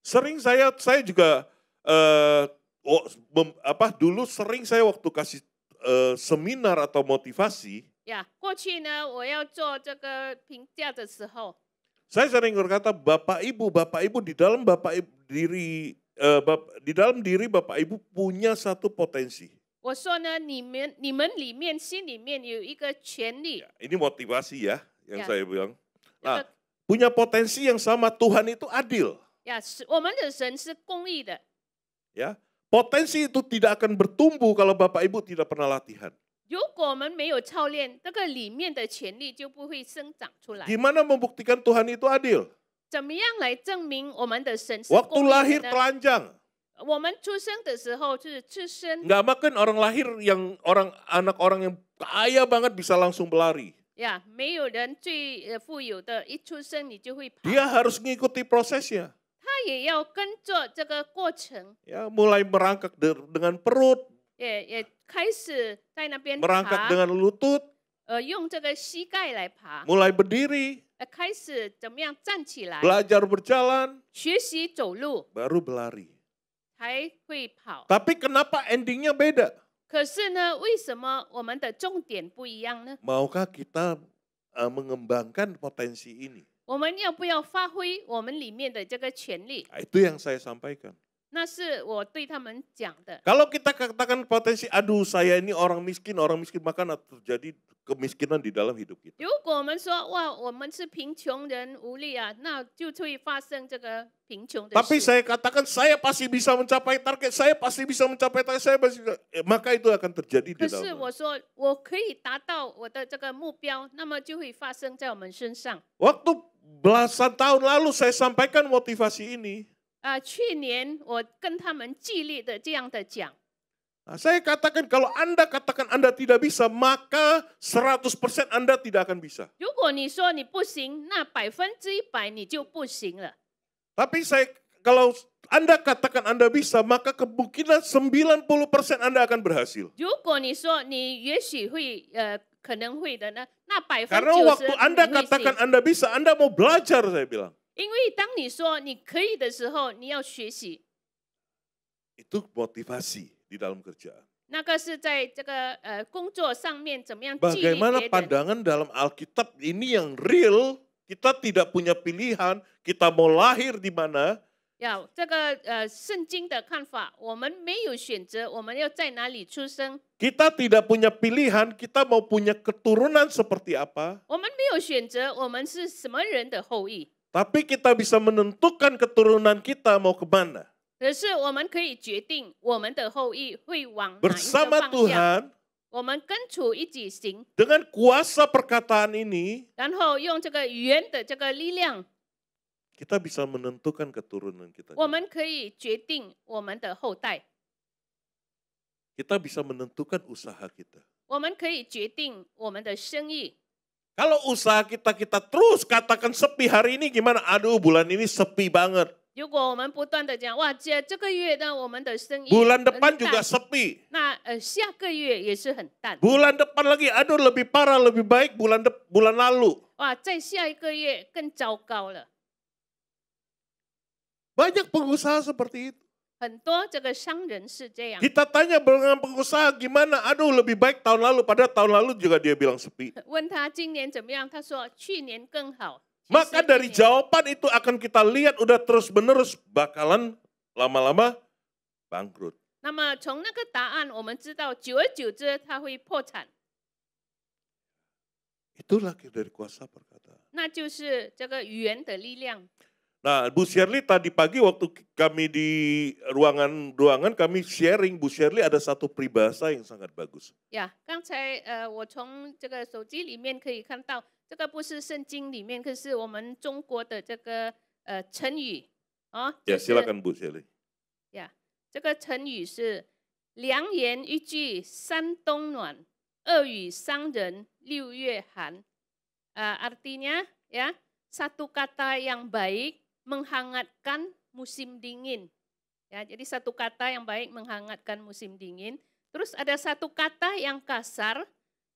Sering saya juga dulu sering saya waktu kasih seminar atau motivasi, 呀，过去呢，我要做这个评价的时候， saya sering berkata Bapak Ibu di dalam diri Bapak Ibu punya satu potensi. 我说呢，你们里面心里面有一个权利， Ini motivasi ya yang Ya. saya bilang. 这 Nah, 个 punya potensi yang sama Tuhan itu adil. 呀，是我们的神是公义的。 Ya, potensi itu tidak akan bertumbuh kalau Bapak Ibu tidak pernah latihan. 如果我们没有操练，这个里面的权利就不会生长出来。 Gimana membuktikan Tuhan itu adil? 怎么样来证明我们的神是 Waktu 公义 lahir 的呢？ telanjang. 我们出生的时候是赤身 Nggak makan orang lahir anak orang yang kaya banget bisa langsung berlari. 呀，没有人最富有的，一出生你就会跑， Dia harus mengikuti prosesnya. 他也要跟着这个过程， Ya, mulai merangkak dengan perut, 也开始在那边 merangkak 爬， dengan lutut, 用这个膝盖来爬， mulai berdiri, 开始怎么样站起来， belajar berjalan, 学习走路 baru berlari. 才会跑。 Tapi kenapa endingnya beda? 可是呢，为什么我们的重点不一样呢？ Maukah kita mengembangkan potensi ini? 我们要不要发挥我们里面的这个权利？ Nah, itu yang saya sampaikan. 那是我对他们讲的。 Kalau kita katakan potensi, aduh saya ini orang miskin, maka terjadi kemiskinan di dalam hidup kita. 如果我们说哇，我们是贫穷人无力啊，那就会发生这个贫穷的 Tapi 事。 saya katakan saya pasti bisa mencapai target, maka itu akan terjadi di 可是 dalam. 我说我可以达到我的这个目标，那么就会发生在我们身上。 Waktu belasan tahun lalu saya sampaikan motivasi ini. 去年我跟他们激烈的这样的讲， Nah, saya katakan kalau Anda katakan Anda tidak bisa, maka 100% Anda tidak akan bisa. 如果你说你不行，那100%你就不行了。 Tapi kalau Anda katakan Anda bisa, maka kemungkinan 90% Anda akan berhasil. 如果你说你也许会可能会的呢，那Karena waktu 90% Anda 你会 katakan 行。 Anda bisa, Anda mau belajar, saya bilang. 因为当你说你可以的时候，你要学习， Itu motivasi di dalam kerjaan. 那个是在这个工作上面怎么样激励 Bagaimana 别人。 pandangan dalam Alkitab ini yang real, kita tidak punya pilihan, kita mau lahir di mana, 要这个圣经的看法，我们没有选择，我们要在哪里出生， kita tidak punya pilihan, kita mau punya keturunan seperti apa, 我们没有选择，我们是什么人的后裔。 tapi kita bisa menentukan keturunan kita mau kemana. 可是我们可以决定我们的后裔会往哪一个 Bersama 方向， Tuhan, 我们跟主一起行， dengan kuasa perkataan ini, 然后用这个语言的这个力量， kita bisa menentukan keturunan kita. 我们可以决定我们的后代， Kita bisa menentukan usaha kita. 我们可以决定我们的生意。 Kalau usaha kita terus katakan sepi hari ini gimana? Aduh bulan ini sepi banget. 如果我们不断的讲，哇，这个月呢，我们的生意 Bulan 很 depan 淡 juga sepi. 那下个月也是很淡。 Bulan depan lagi, aduh lebih parah, lebih baik bulan lalu. 哇，再下一个月更糟糕了。 Banyak pengusaha seperti itu. 很多这个商人是这样。 Kita tanya dengan pengusaha gimana, aduh lebih baik tahun lalu, padahal tahun lalu juga dia bilang sepi. 问他今年怎么样，他说去年更好。 Maka 其实 dari 今年 jawaban itu akan kita lihat udah terus menerus bakalan lama-lama bangkrut. 那么从那个答案，我们知道，久而久之他会破产， Itulah dari kuasa perkataan. 那就是这个语言的力量。 Nah, Bu Shirley tadi pagi waktu kami di ruangan kami sharing, Bu Shirley ada satu peribahasa yang sangat bagus. 呀，刚才我从这个手机里面可以看到，这个不是圣经里面，可是我们中国的这个成语啊， Ya 就是 silakan Bu Shirley. 呀，这个成语是良言一句三冬暖，恶语伤人六月寒。Artinya ya, satu kata yang baik menghangatkan musim dingin. Ya, jadi satu kata yang baik menghangatkan musim dingin. Terus ada satu kata yang kasar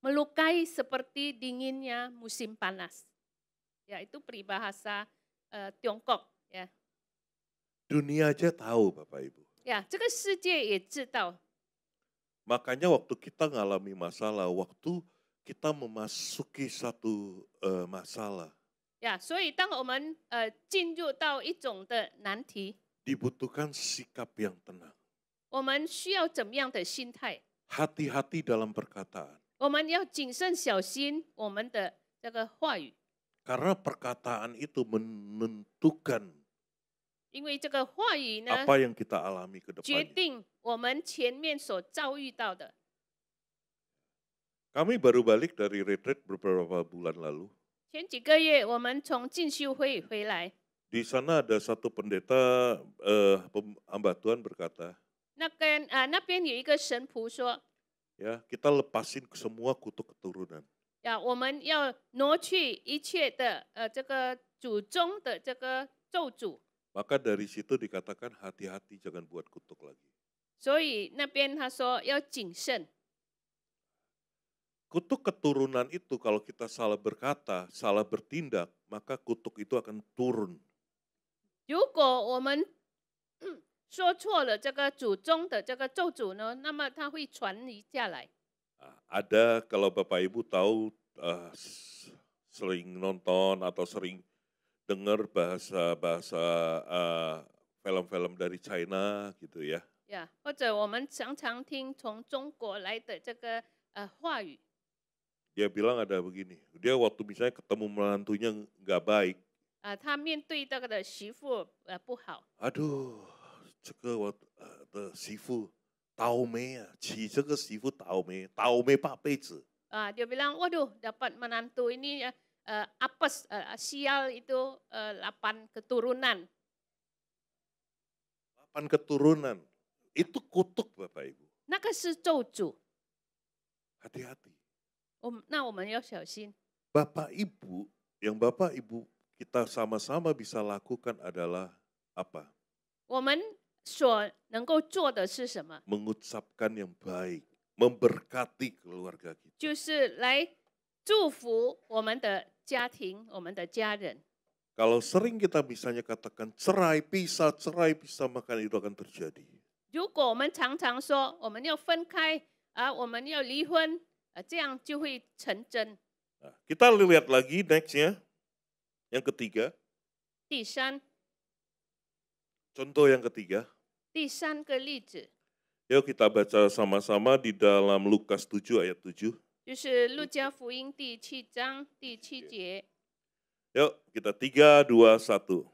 melukai seperti dinginnya musim panas. Ya, itu peribahasa Tiongkok. Ya, Dunia aja tahu Bapak Ibu. 呀，这个世界也知道。 Makanya waktu kita ngalami masalah, waktu kita memasuki satu masalah, 呀，所以当我们进入到一种的难题， dibutuhkan sikap yang tenang. 我们需要怎么样的心态？ Hati-hati dalam perkataan. 我们要谨慎小心我们的这个话语， Karena perkataan itu menentukan 因为这个话语呢， apa yang kita alami ke 决 depannya. 定我们前面所遭遇到的。 Kami baru balik dari retreat beberapa bulan lalu. 前几个月我们从进修会回来， Di sana ada satu pendeta hamba Tuhan berkata, 那边有一个神仆说， ya kita lepasin semua kutuk keturunan. 呀，我们要挪去一切的这个祖宗的这个咒诅。 Maka dari situ dikatakan hati-hati jangan buat kutuk lagi. 所以那边他说要谨慎。 Kutuk keturunan itu kalau kita salah berkata, salah bertindak, maka kutuk itu akan turun. 如果我们说错了这个祖宗的这个咒诅呢，那么它会传移下来。 Ada kalau Bapak Ibu tahu sering nonton atau sering dengar bahasa-bahasa film-film dari China gitu ya. 呀，或者我们常常听从中国来的这个话语。 Dia bilang ada begini, dia waktu misalnya ketemu menantunya nggak baik. 他面对这个的媳妇不好， Aduh, 这个我的媳妇倒霉啊，娶这个媳妇倒霉，倒霉八辈子。 dia bilang, waduh dapat menantu ini apes, sial itu 8 keturunan. 8 keturunan, itu kutuk Bapak Ibu. 那个是咒诅， Hati-hati. 那我们要小心。 Bapak Ibu, yang Bapak Ibu kita sama-sama bisa lakukan adalah apa? 我们所能够做的是什么？ Mengucapkan yang baik, memberkati keluarga kita. 就是来祝福我们的家庭、我们的家人。 Kalau sering kita misalnya katakan cerai pisah, maka itu akan terjadi. 如果我们常常说我们要分开我们要离婚这样就会成真。 Nah, kita lihat lagi nextnya, yang ketiga. 第三 Contoh yang ketiga. 第三个例子 Yuk kita baca sama-sama di dalam Lukas 7 ayat 7. 就是路加福音第7章第7节。 Yuk kita 3, 2, 1.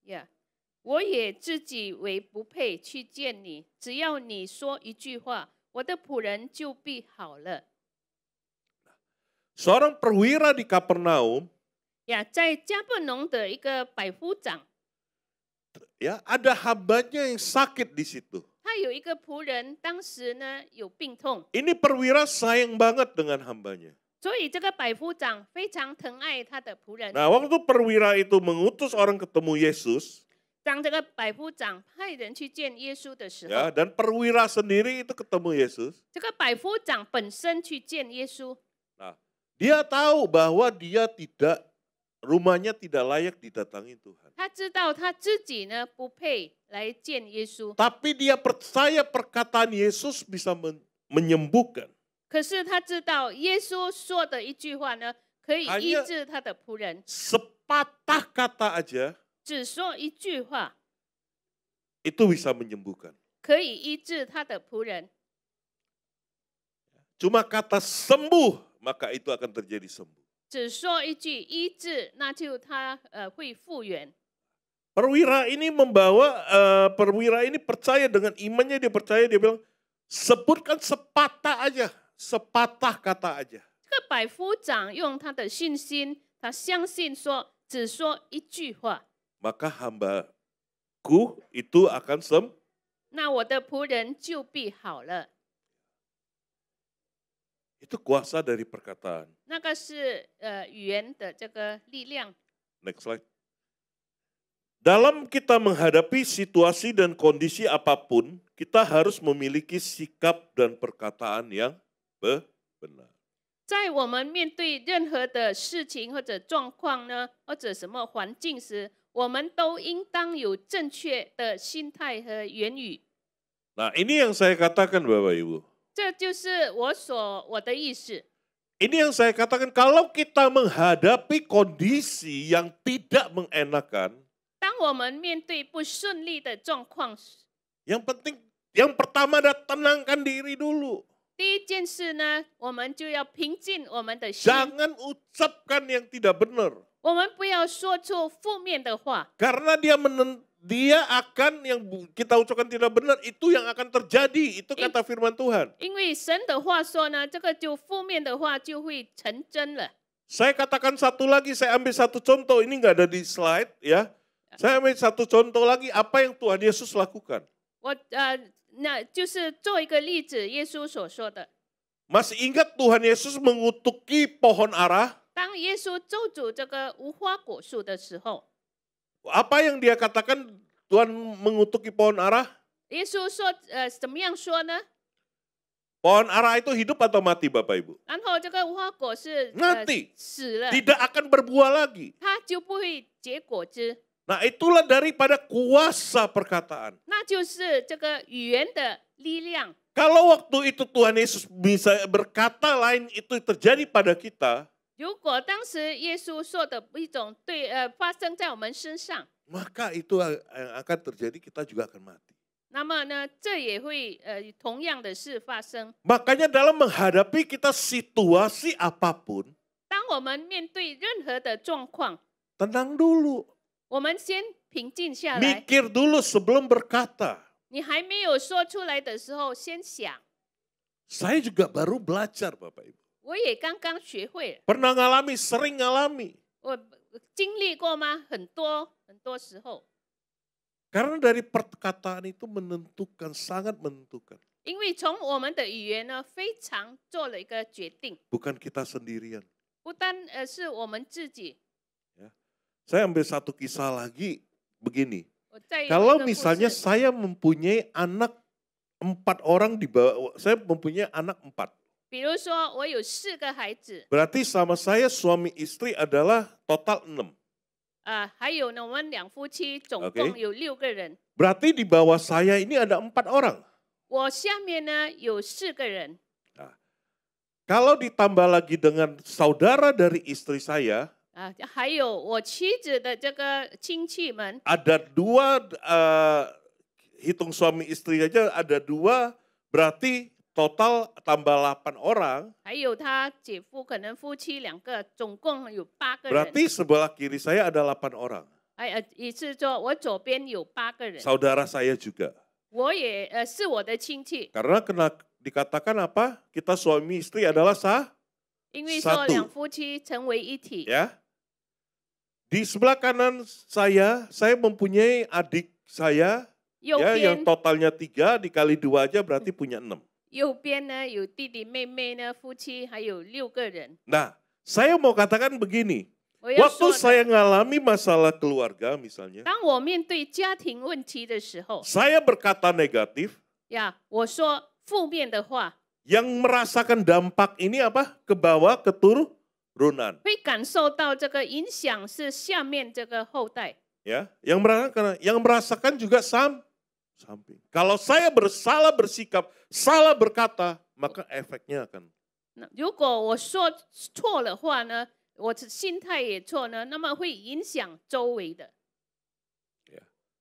Yeah. 我也自己为不配去见你，只要你说一句话，我的仆人就必好了。 Seorang perwira di Kapernaum 呀，在加布农的一个百夫长， Ya, ada hambanya yang sakit di situ. 他有一个仆人，当时呢有病痛， Ini perwira sayang banget dengan hambanya. 所以这个百夫长非常疼爱他的仆人。 Nah, waktu perwira itu mengutus orang ketemu Yesus, 当这个百夫长派人去见耶稣的时候， ya, dan perwira sendiri itu ketemu Yesus. 这个百夫长本身去见耶稣， Nah, dia tahu bahwa rumahnya tidak layak didatangi Tuhan. 他知道他自己呢不配来见耶稣， Tapi dia percaya perkataan Yesus bisa menyembuhkan. 可是他知道耶稣说的一句话呢，可以 Hanya 医治他的仆人， Sepatah kata aja 只说一句话 itu bisa menyembuhkan. 可以医治他的仆人。 Cuma kata sembuh, maka itu akan terjadi sembuh. 只说一句医治，那就他会复原。 Perwira ini perwira ini percaya dengan imannya, dia percaya, dia bilang, sebutkan sepatah aja, sepatah kata aja. 这个百夫长用他的信心，他相信说，只说一句话， Maka hambaku itu akan sembuh. 那我的仆人就必好了。 Itu kuasa dari perkataan. 那个是语言的这个力量。 Next slide. Dalam kita menghadapi situasi dan kondisi apapun, kita harus memiliki sikap dan perkataan yang benar. 在我们面对任何的事情或者状况呢，或者什么环境时，我们都应当有正确的心态和言语。 Nah, ini yang saya katakan Bapak Ibu. 这就是我的意思。 Ini yang saya katakan, kalau kita menghadapi kondisi yang tidak mengenakan, 当我们面对不顺利的状况时， yang pertama adalah tenangkan diri dulu. 第一件事呢，我们就要平静我们的心， Jangan ucapkan yang tidak benar. 我们不要说出负面的话， Karena dia akan yang kita ucapkan tidak benar, itu yang akan terjadi. Itu kata firman Tuhan. 因为神的话说呢，这个就负面的话就会成真了。 Saya katakan satu lagi, saya ambil satu contoh. Ini nggak ada di slide ya. Saya ambil satu contoh lagi, apa yang Tuhan Yesus lakukan. 那就是做一个例子，耶稣所说的。 Masih ingat Tuhan Yesus mengutuki pohon ara? 当耶稣咒诅这个无花果树的时候， Apa yang dia katakan Tuhan mengutuki pohon ara? 耶稣说怎么样说呢？ Pohon ara itu hidup atau mati Bapak Ibu? 然后这个无花果是mati， 死了， Tidak akan berbuah lagi. 它就不会结果子。 Nah, itulah daripada kuasa perkataan. 那就是这个语言的力量。 Kalau waktu itu Tuhan Yesus bisa berkata lain itu terjadi pada kita, 如果当时耶稣说的一种发生在我们身上， maka itu yang akan terjadi, kita juga akan mati. 那么呢，这也会同样的事发生。 Makanya dalam menghadapi kita situasi apapun, 当我们面对任何的状况， tenang dulu. 我们先平静下来。 Mikir dulu sebelum berkata. 你还没有说出来的时候，先想。 Saya juga baru belajar Bapak Ibu. 我也刚刚学会了， Pernah ngalami, sering ngalami. 我经历过吗？很多时候， Karena dari perkataan itu menentukan, sangat menentukan. 因为从我们的语言呢，非常做了一个决定， Bukan kita sendirian. 不单是我们自己。 Saya ambil satu kisah lagi begini. 我再有一 Kalau 个故 misalnya 事， saya mempunyai anak 4 orang di bawah, saya mempunyai anak 4. 比如说我有4个孩子， Berarti sama saya suami istri adalah total 6. 还有呢，我们2夫妻总 OK 共有6个人， Berarti di bawah saya ini ada 4 orang. 我下面呢有4个人。 Kalau ditambah lagi dengan saudara dari istri saya, 还有我妻子的这个亲戚们， ada 2, hitung suami istri aja ada 2, berarti total tambah 8 orang. 还有他姐夫，可能夫妻2个，总共有8个人。 Berarti sebelah kiri saya ada 8 orang. 意思说我左边有8个人， Saudara saya juga. 我也是我的亲戚， Karena dikatakan apa? Kita suami istri adalah 因为说 satu 2夫妻成为一体。 ya. Di sebelah kanan saya mempunyai adik saya, 右 ya 边 yang totalnya 3 dikali 2 aja berarti punya 6. 右边呢有弟弟妹妹呢，夫妻还有6个人。 Nah, saya mau katakan begini. 我要 Waktu 说的， saya ngalami masalah keluarga misalnya, 当我面对家庭问题的时候， saya berkata negatif, 呀，我说负面的话， yang merasakan dampak ini apa? Ke bawah keturunan. 会感受到这个影响是下面这个后代。 Ya, yang merasakan juga samping. Kalau saya salah bersikap, salah berkata, maka efeknya akan. 那如果我说错的话呢，我的心态也错呢，那么会影响周围的。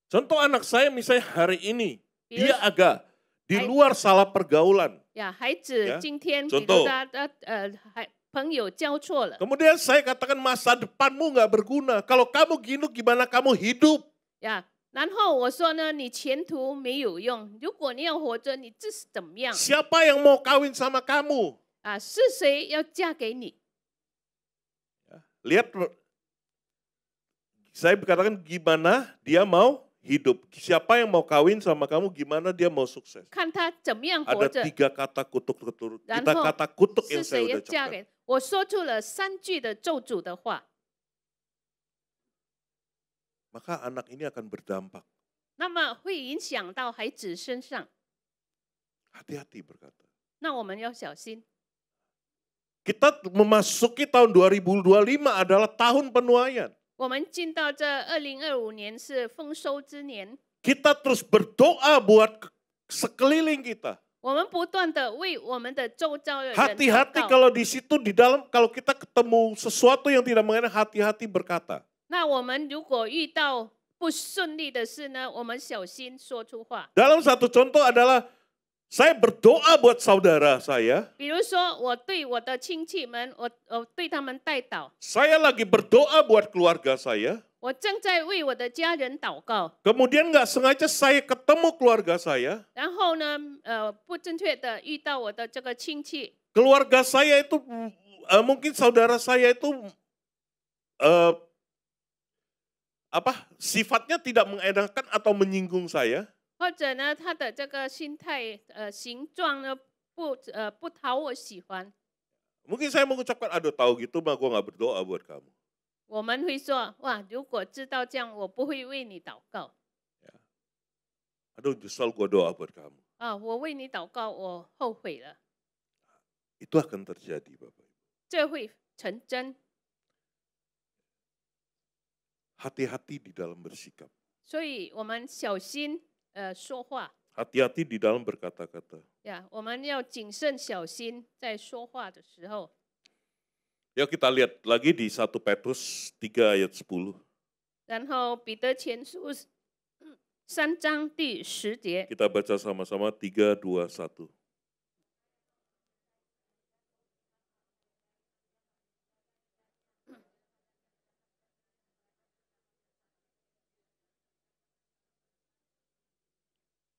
Contoh anak saya misalnya hari ini, Yes. dia agak di luar salah pergaulan. 呀，孩子 Ya， 今天比 contoh 如朋友交错了， Kemudian saya katakan masa depanmu nggak berguna. Kalau kamu gini gimana kamu hidup? 呀，然后我说呢，你前途没有用，如果你要活着，你这是怎么样？ Siapa yang mau kawin sama kamu? 啊，是谁要嫁给你？ Lihat, saya berkatakan gimana dia mau hidup. Siapa yang mau kawin sama kamu, gimana dia mau sukses. 看他怎么样活 Ada 着， 3 kata kutuk keturut. Kita Dan kata kutuk 是 yang saya 谁要 udah 嫁 ucapkan. 给？我说出了3句的咒诅的话， Maka anak ini akan berdampak. 那么会影响到孩子身上。 Hati-hati berkata. 那我们要小心。 Kita memasuki tahun 2025 adalah tahun penuaian. 我们进到这2025年是丰收之年， Kita terus berdoa buat sekeliling kita. 我们不断的为我们的周遭的人 Hati-hati 祷告。 kalau di situ di dalam kalau kita ketemu sesuatu yang tidak mengenak, hati-hati berkata. 那我们如果遇到不顺利的事呢，我们小心说出话。 Dalam satu contoh adalah saya berdoa buat saudara saya. 比如说，我对我的亲戚们，我对他们代祷， Saya lagi berdoa buat keluarga saya. 我正在为我的家人祷告。 Kemudian nggak sengaja saya ketemu keluarga saya. 然后呢，不正确的遇到我的这个亲戚， Keluarga saya itu mungkin saudara saya itu sifatnya tidak mengenakan atau menyinggung saya. 或者呢，他的这个心态形状呢不讨我喜欢， Mungkin saya mengucapkan, aduh tahu gitu mah gue nggak berdoa buat kamu. 我们会说哇，如果知道这样，我不会为你祷告 Aduh nyesel gue doa buat kamu. 啊，我为你祷告，我后悔了， Itu akan terjadi Bapak. 这会成真。 Hati-hati di dalam bersikap. 所以我们小心说话 Hati-hati di dalam berkata-kata. 呀，我们要谨慎小心在说话的时候。 Yuk kita lihat lagi di 1 Petrus 3 ayat 10. 然后彼得前书3章第10节， Kita baca sama-sama 3, 2, 1.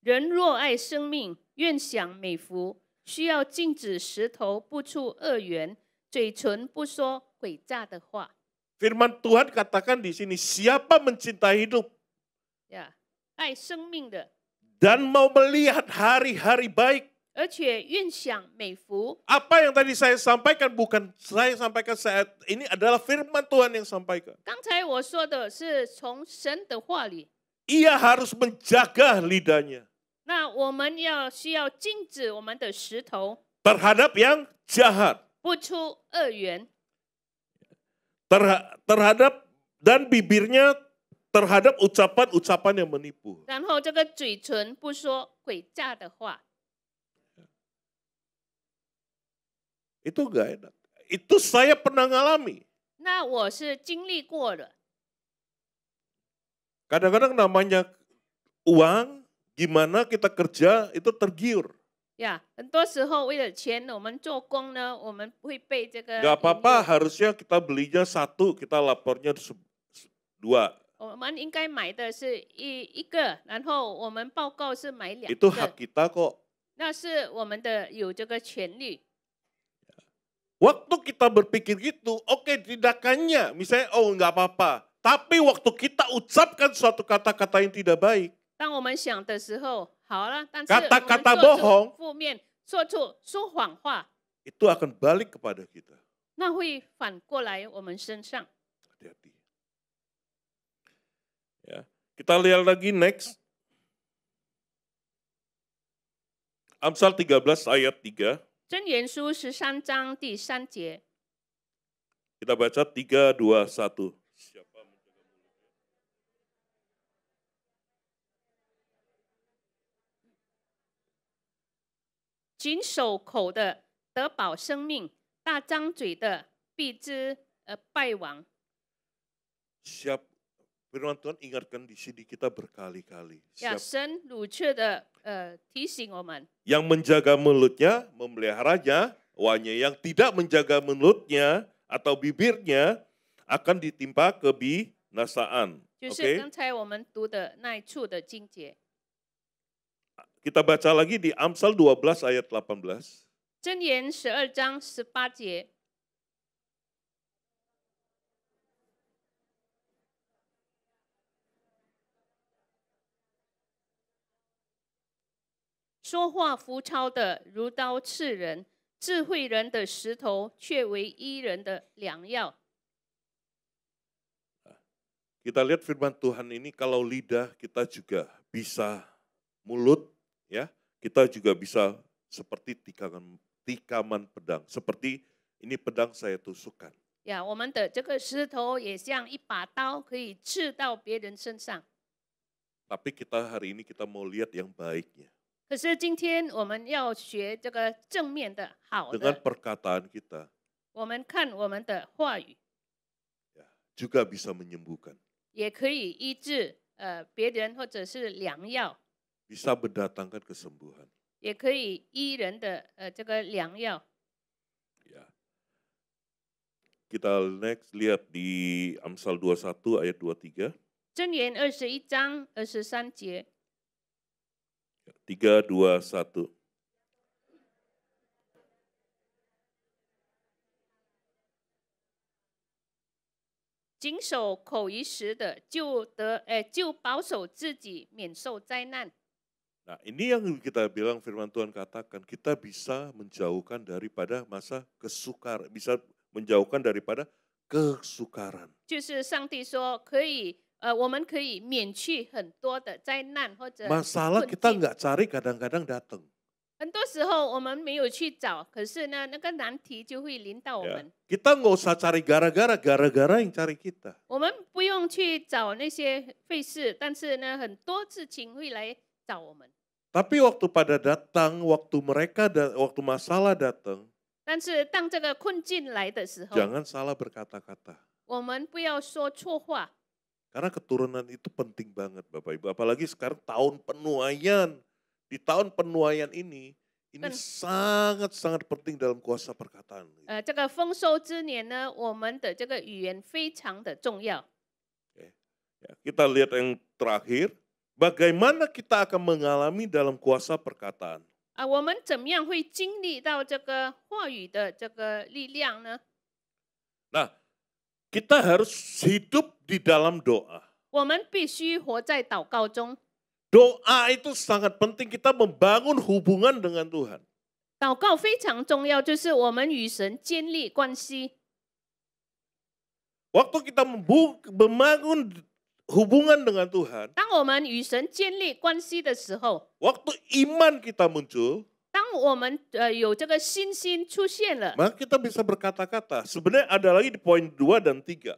人若爱生命，愿享美福，需要禁止石头不出恶言，嘴唇不说诡诈的话。 Firman Tuhan katakan di sini, siapa mencintai hidup 呀，爱生命的， dan mau melihat hari-hari baik. 而且愿享美福。 Apa yang tadi saya sampaikan bukan saya sampaikan saat ini adalah firman Tuhan yang sampaikan. 刚才我说的是从神的话里， Ia harus menjaga lidahnya 那我们需要禁止我们的石头 terhadap yang jahat, 不出恶言， terhadap dan bibirnya terhadap ucapan-ucapan yang menipu. 然后这个嘴唇不说诡诈的话。 Itu gak enak. Itu saya pernah ngalami. 那我是经历过的。 Kadang-kadang namanya uang, gimana kita kerja itu tergiur. 呀，很多时候为了钱，我们做工呢，我们会被这个 Gak apa-apa, 引诱 harusnya kita belinya 1, kita lapornya 2. 我们应该买的是一个，然后我们报告是买2 Itu 个， hak kita kok. 那是我们的有这个权利。 Waktu kita berpikir gitu, oke tindakannya, misalnya oh nggak apa-apa. Tapi waktu kita ucapkan suatu kata-kata yang tidak baik, 当我们想的时候，好了，但是我们 Kata-kata 做出 bohong 负面，说谎话， itu akan balik kepada kita. 那会反过来我们身上。 Hati-hati. Ya, kita lihat lagi next. Amsal 13 ayat 3. 箴言书13章第3节， Kita baca 3, 2, 1. Siapa menjaga mulutnya? 谨守口的得保生命，大张嘴的必之败亡。 Siap. Firman Tuhan ingatkan di sini kita berkali-kali. 呀， Siap. 神鲁确的提醒我们， Yang menjaga mulutnya, memeliharanya, wanya yang tidak menjaga mulutnya atau bibirnya akan ditimpa kebinasaan. 就是 Oke, 刚才我们读的那一处的经节。 kita baca lagi di Amsal 12 ayat 18. 箴言12章18节， 说话浮超的如刀刺人，智慧人的石头却为医人的良药。 Kita lihat firman Tuhan ini kalau lidah kita juga bisa mulut, ya kita juga bisa seperti tikaman pedang. Seperti ini pedang saya tusukkan. 呀，我们的这个石头也像一把刀，可以刺到别人身上。 Tapi kita hari ini kita mau lihat yang baiknya. 可是今天我们要学这个正面的、好 Dengan 的。 perkataan kita 我们看我们的话语， ya, juga bisa menyembuhkan. 也可以医治别人，或者是良药， Bisa mendatangkan kesembuhan. 也可以医人的这个良药。 Ya. Kita next lihat di Amsal 21 ayat 23. 箴言21章23节， 3, 2, 1. 谨守口一时的，就保守自己免受灾难。 Nah, ini yang kita bilang firman Tuhan katakan, kita bisa menjauhkan daripada masa kesukaran, bisa menjauhkan daripada kesukaran. 就是上帝说可以，我们可以免去很多的灾难或者 Masalah 困 kita 境。 nggak cari kadang-kadang datang. 很多时候我们没有去找，可是呢，那个难题就会临到我 Ya. 们。 Kita nggak usah cari gara-gara yang cari kita. 我们不用去找那些费事，但是呢，很多事情会来找我们。 Tapi waktu pada datang, waktu masalah datang, 但是当这个困境来的时候， jangan salah berkata-kata. 我们不要说错话， Karena keturunan itu penting banget Bapak Ibu. Apalagi sekarang tahun penuaian. Di tahun penuaian ini sangat-sangat penting dalam kuasa perkataan. 这个丰收之年呢，我们的这个语言非常的重要。 Ya, kita lihat yang terakhir, bagaimana kita akan mengalami dalam kuasa perkataan. 我们怎么样会经历到这个话语的这个力量呢？ Nah, kita harus hidup di dalam doa. 我们必须活在祷告中。 Doa itu sangat penting, kita membangun hubungan dengan Tuhan. 祷告非常重要，就是我们与神建立关系。 Waktu kita membangun hubungan dengan Tuhan, 当我们与神建立关系的时候， waktu iman kita muncul, 当我们有这个信心出现了， maka kita bisa berkata-kata. Sebenarnya ada lagi di poin 2 dan 3.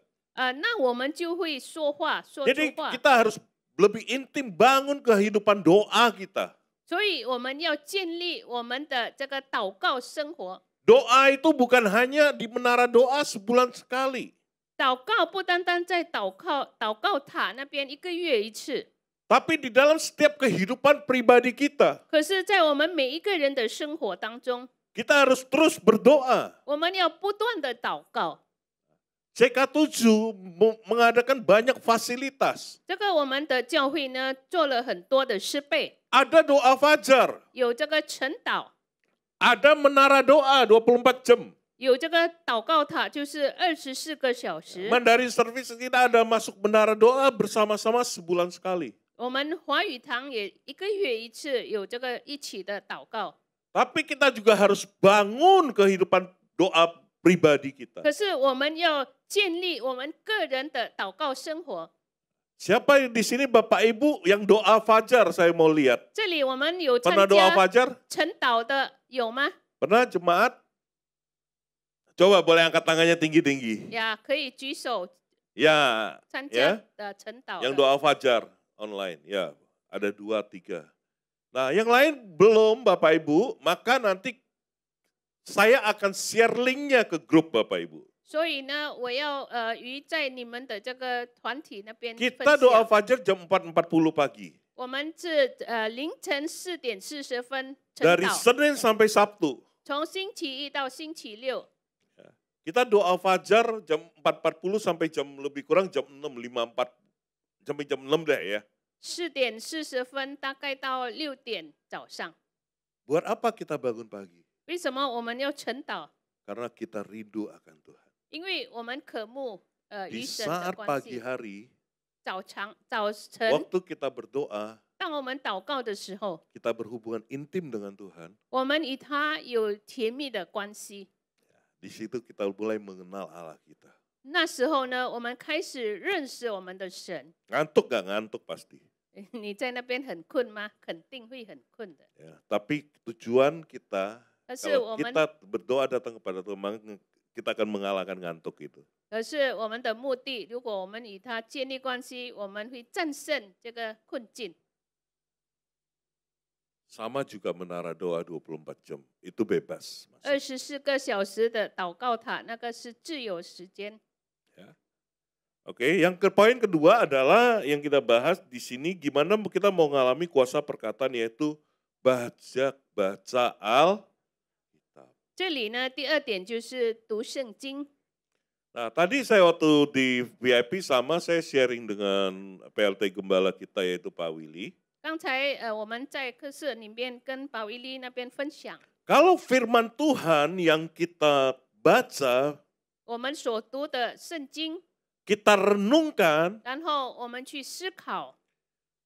那我们就会说话，说出 Jadi 话。 kita harus lebih intim bangun kehidupan doa kita. 所以我们要建立我们的这个祷告生活。 Doa itu bukan hanya di menara doa sebulan sekali. 祷告不单单在祷告塔那边1个月1次， Tapi di dalam setiap kehidupan pribadi kita. 可是在我们每一个人的生活当中， Kita harus terus berdoa. 我们要不断的祷告。 CK7 mengadakan banyak fasilitas. 这个我们的教会呢做了很多的施备， Ada doa fajar. 有这个晨祷， Ada menara doa 24 jam. 有这个祷告塔，就是24个小时。 Mandarin Service kita ada masuk menara doa bersama-sama sebulan sekali. 我们华语堂也1个月1次有这个一起的祷告， Tapi kita juga harus bangun kehidupan doa pribadi kita. 可是我们要建立我们个人的祷告生活。 Siapa yang di sini Bapak Ibu yang doa fajar saya mau lihat? 这里我们有参 Pernah doa 加 fajar? 晨祷的有吗？ Pernah jemaat? Coba boleh angkat tangannya tinggi-tinggi. 呀，可以举手 Ya, 参 ya. 加的晨祷 Yang 的。 doa fajar online. Ya, ada 2, 3. Nah, yang lain belum Bapak Ibu, maka nanti saya akan share linknya ke grup Bapak Ibu. 所以呢，我要于在你们的这个团体那边分 Kita doa 享。 fajar jam 4.40 pagi. 我们是凌晨4点40分晨 Dari 祷， Senin sampai Sabtu. 从星期1到星期6。 Kita doa fajar jam 4.40 sampai jam lebih kurang jam 6.54. Sampai jam 6 deh ya. 4点40分大概到6点早上。 Buat apa kita bangun pagi? 为什么我们要晨祷？ Karena kita rindu akan Tuhan. 因为我们渴慕与 Di 神的 saat 关 pagi 系。 hari, 早晨， waktu kita berdoa, 当我们祷告的时候， kita berhubungan intim dengan Tuhan. 我们与他有甜蜜的关系。 Di situ kita mulai mengenal Allah kita. 那时候呢，我们开始认识我们的神。 Ngantuk gak? Ngantuk pasti. 你在那边很困吗？肯定会很困的。 Ya, tapi tujuan kita, 可是我 kalau 们， kita berdoa datang kepada Tuhan, maka kita akan mengalahkan ngantuk itu. 可是我们的目的，如果我们与他建立关系，我们会战胜这个困境。 Sama juga menara doa 24 jam, itu bebas. 24个小时的祷告塔，那个是自由时间。 Oke, yang poin kedua adalah yang kita bahas di sini gimana kita mau mengalami kuasa perkataan yaitu baca Alkitab. 这里呢，第2点就是读圣经。 Nah, tadi saya waktu di VIP sama saya sharing dengan PLT Gembala kita yaitu Pak Willy. 刚才我们在课室里面跟保伊利那边分享， Kalau firman Tuhan yang kita baca, 我们所读的圣经， kita renungkan, 然后我们去思考，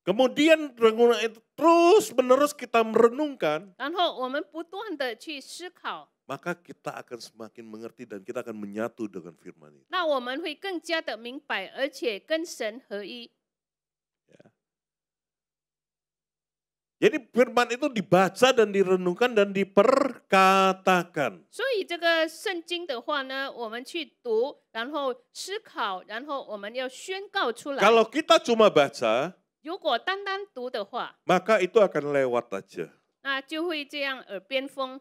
kemudian renungan itu terus menerus kita merenungkan, 然后我们不断的去思考， maka kita akan semakin mengerti dan kita akan menyatu dengan firman itu. 那我们会更加的明白，而且跟神合一。 Jadi firman itu dibaca dan direnungkan dan diperkatakan. 所以这个圣经的话呢，我们去读，然后思考，然后我们要宣告出来。 Kalau kita cuma baca, 如果单单读的话， maka itu akan lewat aja. 那就会这样耳边风。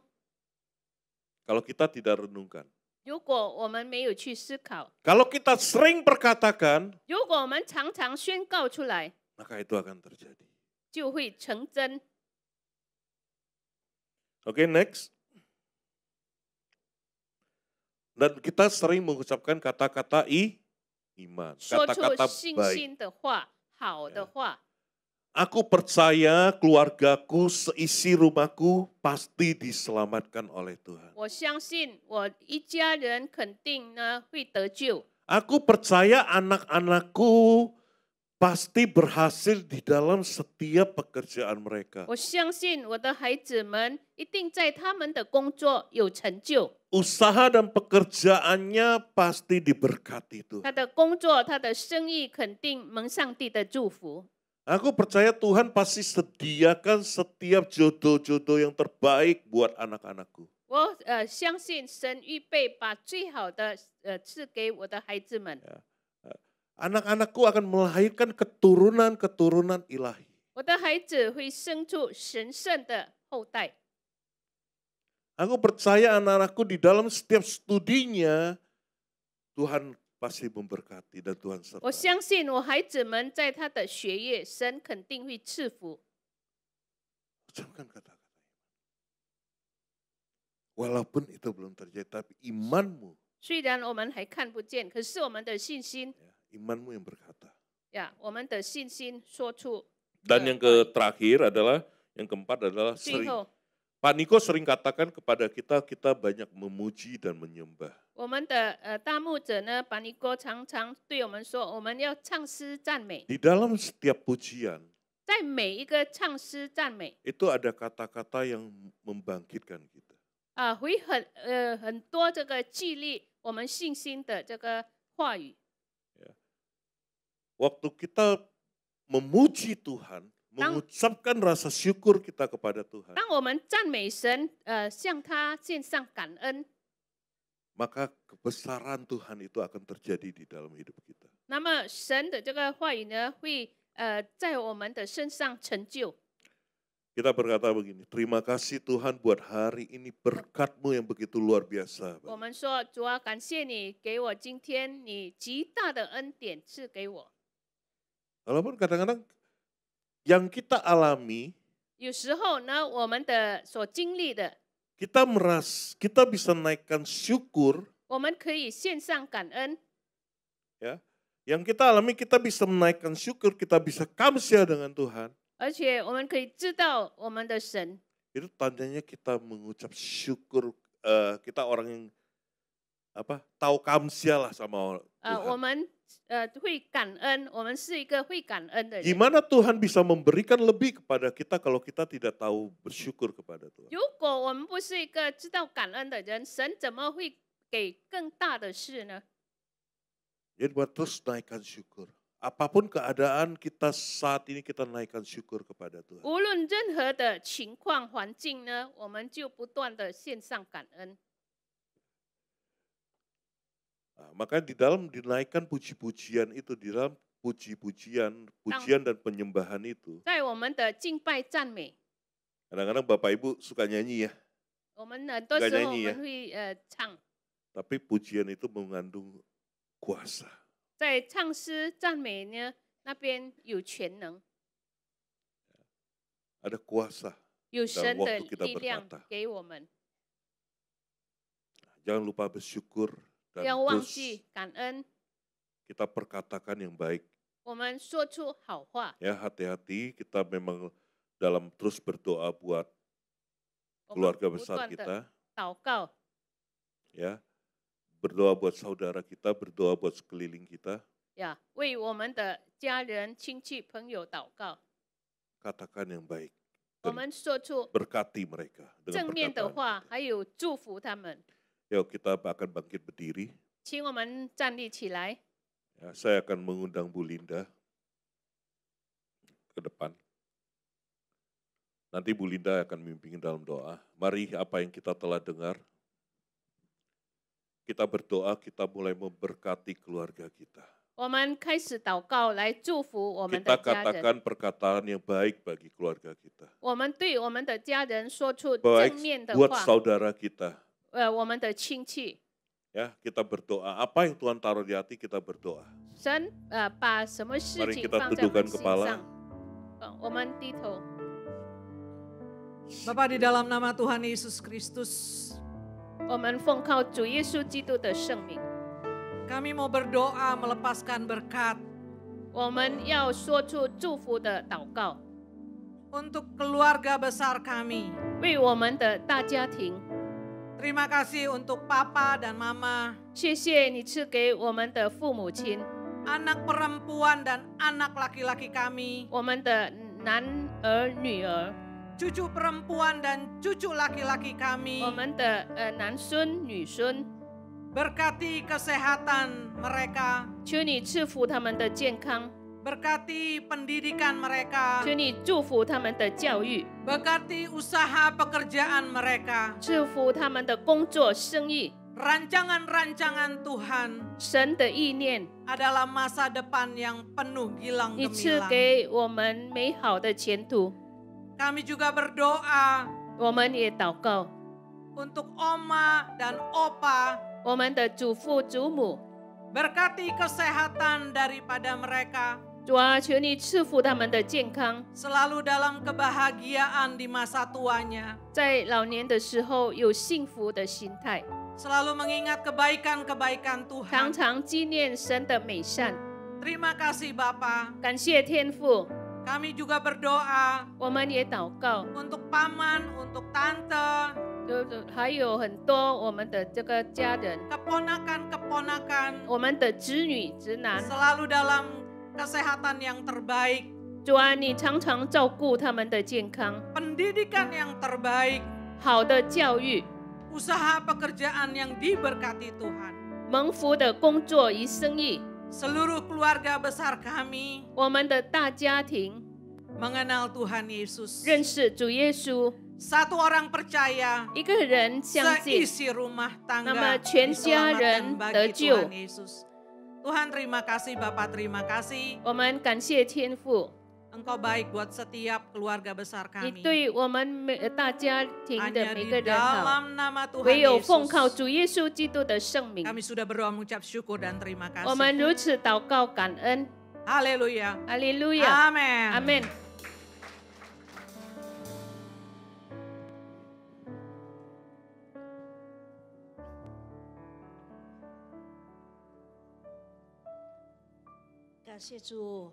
Kalau kita tidak renungkan. 如果我们没有去思考， Kalau kita sering perkatakan, 如果我们常常宣告出来， maka itu akan terjadi. 就会成真。 Oke, next. Dan kita sering mengucapkan kata-kata iman, 说出 kata-kata 信 baik. 心的话，好的话。 Aku percaya keluargaku, seisi rumahku pasti diselamatkan oleh Tuhan. 我相信我一家人肯定呢会得救。 Aku percaya anak-anakku pasti berhasil di dalam setiap pekerjaan mereka. 我相信我的孩子们一定在他们的工作有成就， Usaha dan pekerjaannya pasti diberkati Tuhan. 他的工作、他的生意肯定蒙上帝的祝福。 Aku percaya Tuhan pasti sediakan setiap jodoh-jodoh yang terbaik buat anak-anakku. 我相信神预备把最好的赐给我的孩子们。 Anak-anakku akan melahirkan keturunan-keturunan ilahi. 我的孩子会生出神圣的后代。 Aku percaya anak-anakku di dalam setiap studinya Tuhan pasti memberkati dan Tuhan 我 sertai. 相信我孩子们在他的学业，神肯定会赐福。 Ucapkan kata-kata iman. Walaupun itu belum terjadi, tapi imanmu, 虽然我们还看不见，可是我们的信心 imanmu yang berkata. 呀，我们的信心说出。 Dan yang terakhir adalah, yang keempat adalah 最 sering. 后， Pak Niko sering katakan kepada kita, kita banyak memuji dan menyembah. 我们的大牧者呢，巴尼哥常常对我们说，我们要唱诗赞美。 Di dalam setiap pujian, 在每一个唱诗赞美 itu ada kata-kata yang membangkitkan kita. 会很多这个激励我们信心的这个话语。 Waktu kita memuji Tuhan, mengucapkan rasa syukur kita kepada Tuhan, 当我们赞美神，向他献上感恩， maka kebesaran Tuhan itu akan terjadi di dalam hidup kita. 那么神的这个话语呢，会在我们的身上成就。 Kita berkata begini, terima kasih Tuhan buat hari ini berkat-Mu yang begitu luar biasa. 我们说，主啊，感谢你给我今天你极大的恩典赐给我。 Walaupun kadang-kadang yang kita alami, 有时候呢，我们的所经历的， kita bisa naikkan syukur, 我们可以献上感恩。 ya. Yang kita alami kita bisa menaikkan syukur, kita bisa kamsia dengan Tuhan. 而且我们可以知道我们的神， Itu tandanya kita mengucap syukur, kita orang yang tahu kamsia lah sama Tuhan. 我们会感恩，我们是一个会感恩的人。 Gimana Tuhan bisa memberikan lebih kepada kita kalau kita tidak tahu bersyukur kepada Tuhan? 如果我们不是一个知道感恩的人，神怎么会给更大的事呢？ Jadi buat terus naikkan syukur. Apapun keadaan kita saat ini kita naikkan syukur kepada Tuhan. 无论任何的情况环境呢，我们就不断的献上感恩。 Nah, maka di dalam dinaikkan puji-pujian itu, di dalam pujian dan penyembahan itu. 在我们的敬拜赞美， Kadang-kadang Bapak Ibu suka nyanyi ya, 我们很多时候我们会唱， tapi pujian itu mengandung kuasa. 在唱诗赞美呢那边有全能， Ada kuasa. 有神的 waktu kita 力量 berkata. 给我们， Jangan lupa bersyukur 不 dan 要忘 terus 记感恩， kita perkatakan yang baik. 我们说出好话， Ya, hati-hati kita memang dalam terus berdoa buat 我们 keluarga 不 besar 断的 kita, 祷告， ya. Berdoa buat saudara kita, berdoa buat sekeliling kita. 呀，为我们的家人、亲戚、朋友祷告， Katakan yang baik. 我们说出 Berkati mereka dengan 正面的 perkataan 话， kita. 还有祝福他们。 Yuk kita akan bangkit berdiri. 请我们站立起来。 Ya, saya akan mengundang Bu Linda ke depan. Nanti Bu Linda akan memimpin dalam doa. Mari apa yang kita telah dengar, kita berdoa, kita mulai memberkati keluarga kita. 我们开始祷告，来祝福我们 Kita 的家人。 katakan perkataan yang baik bagi keluarga kita. 我们对我们的家人说出 Baik 正面的 buat 话。 saudara kita. 我们的亲戚， Ya, kita berdoa. Apa yang Tuhan taruh di hati kita berdoa. 神把什么事 Mari 情 kita 放在我 tundukkan 们心 kepala. 上，我们低头。 Bapa di dalam nama Tuhan Yesus Kristus, 我们奉靠主耶稣基督的圣名， kami mau berdoa melepaskan berkat 我们要说出祝福的祷告， untuk keluarga besar kami. 为我们的大家庭。 Terima kasih untuk Papa dan Mama, 谢谢你赐给我们的父母亲， anak perempuan dan anak laki-laki kami, 我们的男儿女儿， cucu perempuan dan cucu laki-laki kami. 我们的男孙女孙。 Berkati kesehatan mereka, 求你赐福他们的健康， berkati pendidikan mereka, 求你祝福他们的教育， berkati usaha pekerjaan mereka, 祝福他们的工作生意。 rancangan-rancangan Tuhan 神的意念， adalah masa depan yang penuh gilang 你赐 gemilang. 给我们美好的前途。 Kami juga berdoa 我们也祷告， untuk Oma dan Opa, 我们的祖父祖母， berkati kesehatan daripada mereka, 主啊，求你赐福他们的健康， selalu dalam kebahagiaan di masa tuanya, 在老年的时候有幸福的心态， selalu mengingat kebaikan-kebaikan 常 Tuhan. 常纪念神的美善。 Terima kasih Bapa. 感谢天父， Kami juga berdoa 我们也祷告， untuk paman, untuk tante, 还有很多我们的这个家人， keponakan-keponakan, 我们的子女、直男， selalu dalam kesehatan yang terbaik, 主啊，你常常照顾他们的健康， pendidikan yang terbaik, 好的教育， usaha pekerjaan yang diberkati Tuhan. 蒙福的工作与生意， Seluruh keluarga besar kami 我们的大家庭 mengenal Tuhan Yesus. 认识主耶稣， Satu orang percaya, 一个人相信， seisi rumah 那 tangga 么全家 diselamatkan 人 bagi 得救。 Tuhan Yesus. Tuhan terima kasih, Bapak terima kasih. 我们感谢天父， Engkau baik buat setiap keluarga besar 你 kami. 对我们大家庭的 Hanya 每 di 个人好。 dalam nama Tuhan 唯有奉靠 Yesus, 主耶稣基督的圣名， kami sudah berdoa mengucap syukur dan terima 我们 kasih. 如此祷告感恩， Haleluya. 哈利路亚， Amin. 阿门。 感谢主。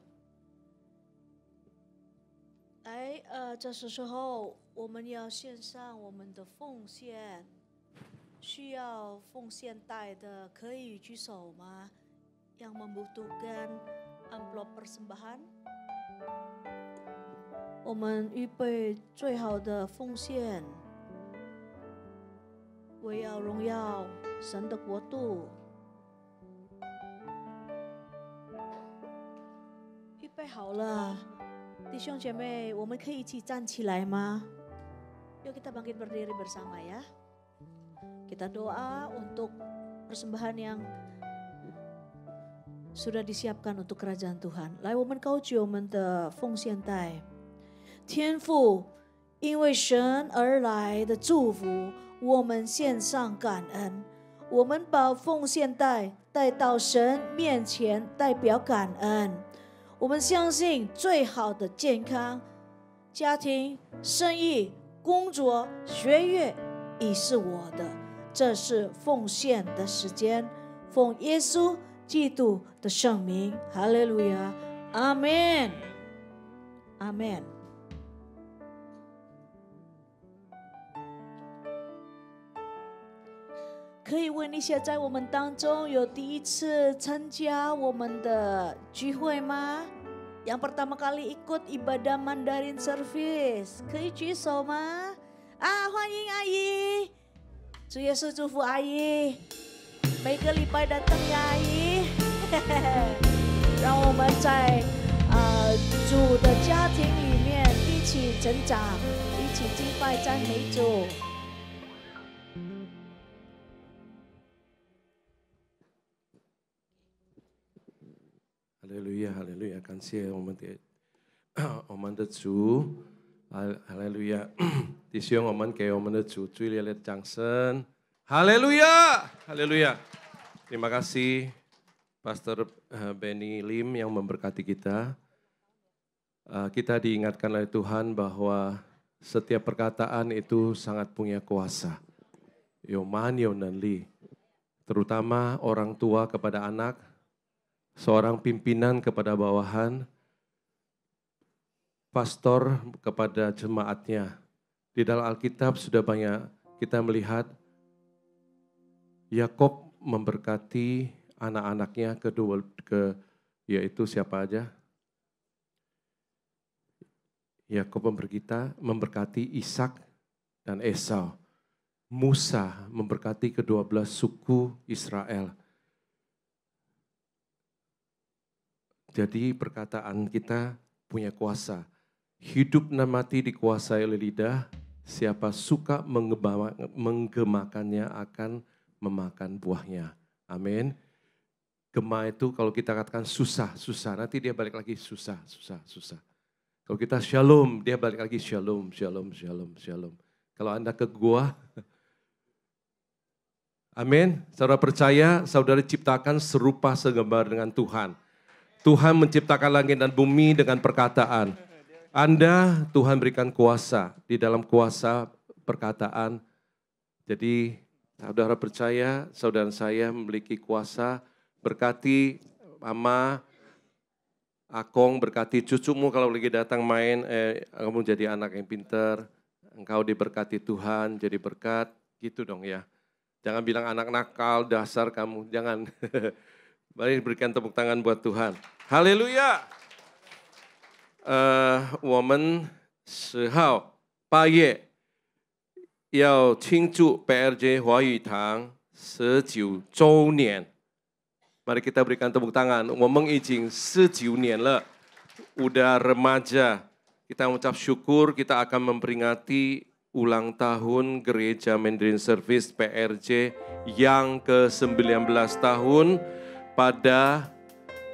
来，这时候我们要献上我们的奉献，需要奉献袋的可以举手吗？Yang membutuhkan amplop persembahan，我们预备最好的奉献，为要荣耀神的国度。预备好了，弟兄姐妹，我们可以一起站起来吗？Yuk kita bangkit berdiri bersama ya. Kita doa untuk persembahan yang sudah disiapkan untuk kerajaan Tuhan。来，我们高举我们的奉献袋。天父，因为神而来的祝福，我们献上感恩。我们把奉献袋带到神面前，代表感恩。我们相信最好的健康、家庭、生意、工作、学业已是我的。这是奉献的时间，奉耶稣基督的圣名，哈利路亚，阿门，阿门。可以问一下，在我们当中有第一次参加我们的聚会吗？Yang pertama kali ikut ibadah Mandarin Service， 可以举手吗？欢迎阿姨，主耶稣祝福阿姨，每个礼拜datang呀，阿姨。让我们在主的家庭里面一起成长，一起敬拜赞美主。哈利路亚，哈利路亚！感谢我们的主，哈利路亚！弟兄，我们给我们的主最热烈的掌声，哈利路亚，哈利路亚！Terima kasih Pastor Benny Lim yang memberkati kita. Kita diingatkan oleh Tuhan bahwa setiap perkataan itu sangat punya kuasa. Yoman Yonanli, terutama orang tua kepada anak, seorang pimpinan kepada bawahan, pastor kepada jemaatnya. Di dalam Alkitab sudah banyak kita melihat Yakob memberkati anak-anaknya yaitu siapa aja? Yakob memberkati Ishak dan Esau. Musa memberkati ke-12 suku Israel. Jadi perkataan kita punya kuasa. Hidup dan mati dikuasai oleh lidah. Siapa suka menggemakannya akan memakan buahnya. Amin. Gema itu kalau kita katakan susah. Nanti dia balik lagi susah. Kalau kita shalom, dia balik lagi shalom. Kalau Anda ke gua, amin. Saudara percaya, saudara diciptakan serupa segambar dengan Tuhan. Tuhan menciptakan langit dan bumi dengan perkataan. Anda, Tuhan berikan kuasa di dalam kuasa perkataan. Jadi saudara percaya, saudara saya memiliki kuasa. Berkati Mama, Akong, berkati cucumu kalau lagi datang main, kamu jadi anak yang pintar. Engkau diberkati Tuhan, jadi berkat. Gitu dong ya. Jangan bilang anak nakal, dasar kamu. Jangan. Mari berikan tepuk tangan buat Tuhan. Haleluya. 我们10号8月要庆祝 PRJ 华语堂19周年。Mari kita berikan tepuk tangan. 我们已经19年了， udah remaja. Kita mengucap syukur, kita akan memperingati ulang tahun Gereja Mandarin Service PRJ yang ke-19 tahun pada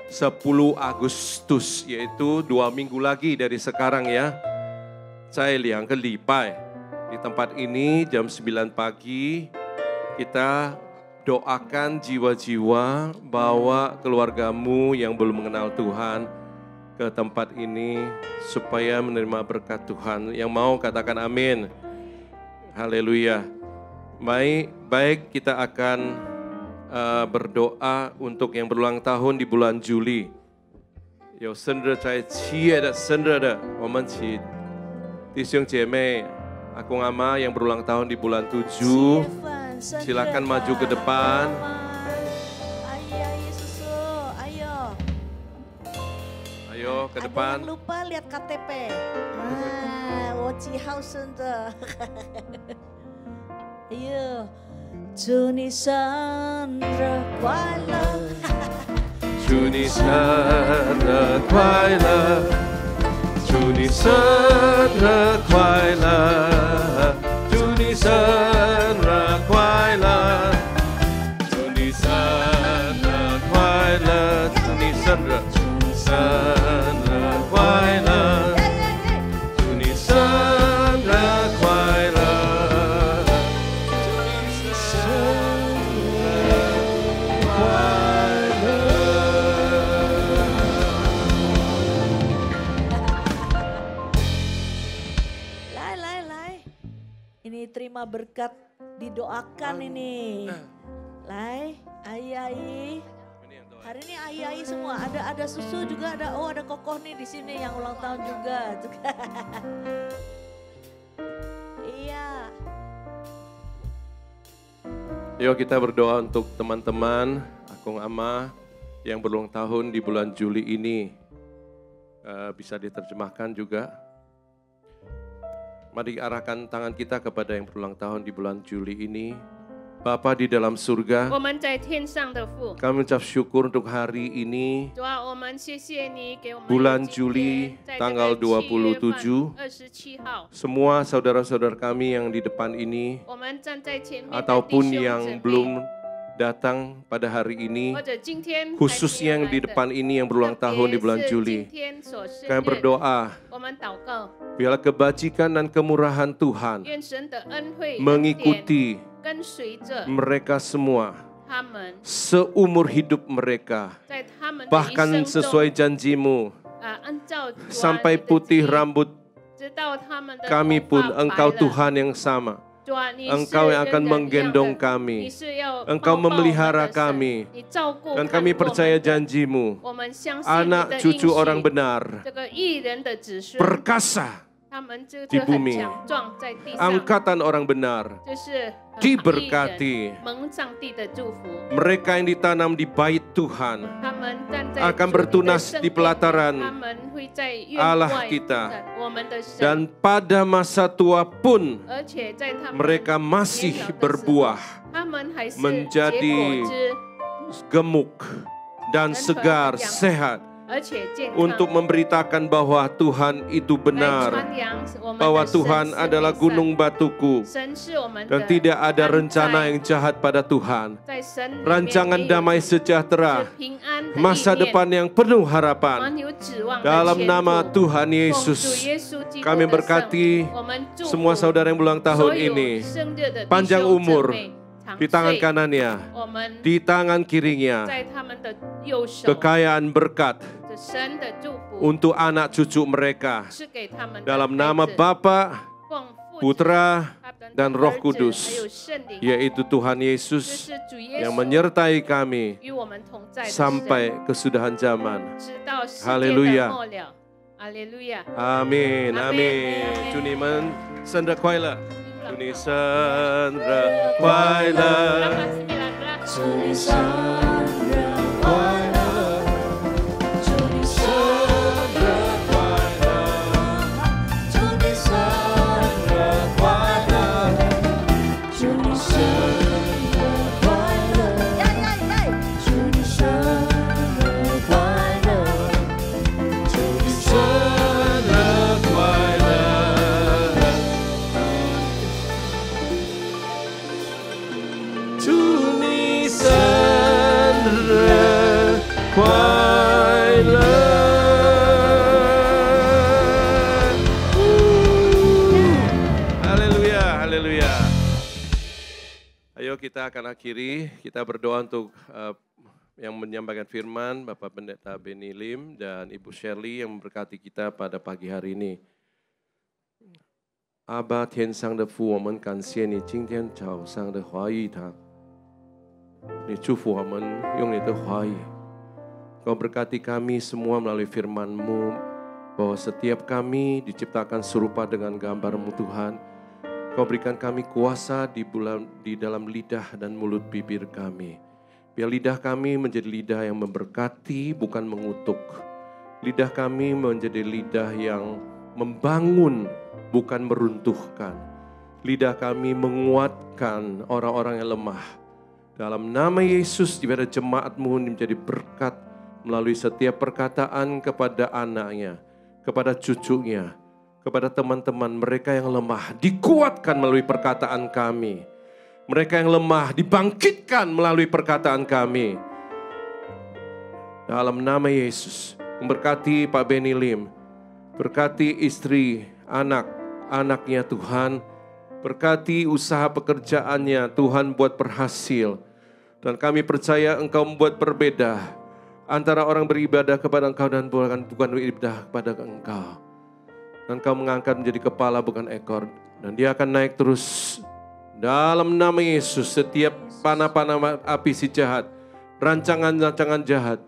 10 Agustus, yaitu 2 minggu lagi dari sekarang ya. 在2个礼拜 di tempat ini jam 9 pagi kita doakan jiwa-jiwa, bawa keluargamu yang belum mengenal Tuhan ke tempat ini supaya menerima berkat Tuhan. Yang mau katakan amin. Haleluya. Baik kita akan berdoa untuk yang berulang tahun di bulan Juli. 有生日在7月的生日的，我们请弟兄姐妹、阿公阿妈yang berulang tahun di bulan 7, silakan maju ke depan. Ayo ke depan. Jangan lupa lihat KTP. Nah, 我几号生的？哎呦，祝你生日快乐！祝你生日快乐！祝你生日快乐！祝你生日快乐！祝你生日快乐！祝你生日快乐！祝你生日快乐！祝你生日快乐！来，ini terima berkat, didoakan ini. Lai, Ai. Hari ini Ai semua, ada susu juga, ada kokoh nih di sini yang ulang tahun juga. Iya. Yuk kita berdoa untuk teman-teman, Akung Ama yang berulang tahun di bulan Juli ini. Bisa diterjemahkan juga. Mari arahkan tangan kita kepada yang berulang tahun di bulan Juli ini. Bapa di dalam surga, 我们在天上的父， kami ucap syukur untuk hari ini, 主啊，我们谢谢你给我们 bulan 有今天 Juli 在这个 tanggal 7 27, 号， semua saudara-saudara kami yang di depan ini 我们站在前面的 ataupun 弟兄 yang 姊妹 belum datang pada hari ini, 或者今天 khususnya yang di depan ini yang berulang tahun di bulan Juli, 今天所生 kami 日， berdoa 我们祷告， biarlah kebajikan dan kemurahan Tuhan 愿神的恩惠恩典 mengikuti 跟随着 mereka semua 他们， seumur hidup mereka, 在他们的一 bahkan 生中 sesuai janjimu, 按照主啊 sampai 你的旨 putih 意 rambut 直到他们的 kami 头 pun 发 Engkau 白了 Tuhan yang sama. 主啊，你是 Engkau yang akan 人人一样的 menggendong kami. 你是要 Engkau 抱抱我们的 memelihara 神 kami. 你照顾 Dan 看 kami 顾我们 percaya 的 janjimu, 我们相信你 anak 的 cucu 应 orang 许， benar 这个义人的子孙， perkasa, 他们就 di 很 bumi. 强壮在地上， angkatan orang benar, 就是很 diberkati. 义人蒙上帝的祝福。 Mereka yang ditanam di bait Tuhan 他们站在 akan 主你的 bertunas 圣 di 殿 pelataran 他们会在院 Allah 外 kita. 我们的神， dan pada masa tua pun 而且在他们 mereka masih 年老的时候 berbuah, 他们还是 menjadi 结果子， gemuk dan segar, sehat 而且健康。 untuk memberitakan bahwa Tuhan itu 来 benar, 传扬我们的 bahwa 神 Tuhan 是 adalah 美善 gunung batuku 神是我们的 dan tidak ada 安 rencana 在 yang jahat pada Tuhan. 在神里面 Rancangan 没有 damai sejahtera, 是平安的 masa 意念 depan yang penuh harapan. 满有指望的 Dalam 前 nama 途 Tuhan 奉主 Yesus, 耶稣基督 kami 的 berkati 圣名我们祝福 semua saudara yang berulang tahun 所有 ini, 生日的弟 panjang 兄姊 umur 妹长 di tangan 岁 kanannya, 我们 di tangan kirinya, 在他们的右手 kekayaan berkat 这神的祝福 untuk anak cucu mereka. 是给他们的 Dalam 孩 nama 子 Bapa, 奉父子 Putra, 他们的 dan Roh 儿子 Kudus, 还有圣灵 yaitu Tuhan 这 Yesus 是主耶 yang 稣 menyertai kami 与我们同在的神 sampai kesudahan zaman. 直到世界 Haleluya 的末了。哈利路亚！ Amin, Amin. amin. 祝你们生日快乐，祝你生日快乐。 祝你生日快乐，祝你生日快乐， kita akan akhiri, kita berdoa untuk yang menyampaikan firman, Bapak Pendeta Benny Lim dan Ibu Shirley yang memberkati kita pada pagi hari ini. 阿爸天上的父，我们感谢你今天早上的华语堂，你祝福我们用你的话语，Kau berkati kami semua melalui firman-Mu, bahwa setiap kami diciptakan serupa dengan gambar-Mu Tuhan. Kau berikan kami kuasa di dalam lidah dan mulut bibir kami. Biar lidah kami menjadi lidah yang memberkati, bukan mengutuk. Lidah kami menjadi lidah yang membangun, bukan meruntuhkan. Lidah kami menguatkan orang-orang yang lemah. Dalam nama Yesus, biar jemaat-Mu menjadi berkat melalui setiap perkataan kepada anaknya, kepada cucunya, kepada teman-teman mereka yang lemah. Dikuatkan melalui perkataan kami. Mereka yang lemah dibangkitkan melalui perkataan kami. Dalam nama Yesus, memberkati Pak Benny Lim, berkati istri, anak-anaknya Tuhan, berkati usaha pekerjaannya Tuhan buat berhasil. Dan kami percaya Engkau membuat berbeda antara orang beribadah kepada Engkau dan bukan beribadah kepada Engkau. Dan Engkau mengangkat menjadi kepala bukan ekor. Dan dia akan naik terus. Dalam nama Yesus, setiap panah-panah api si jahat, rancangan-rancangan jahat,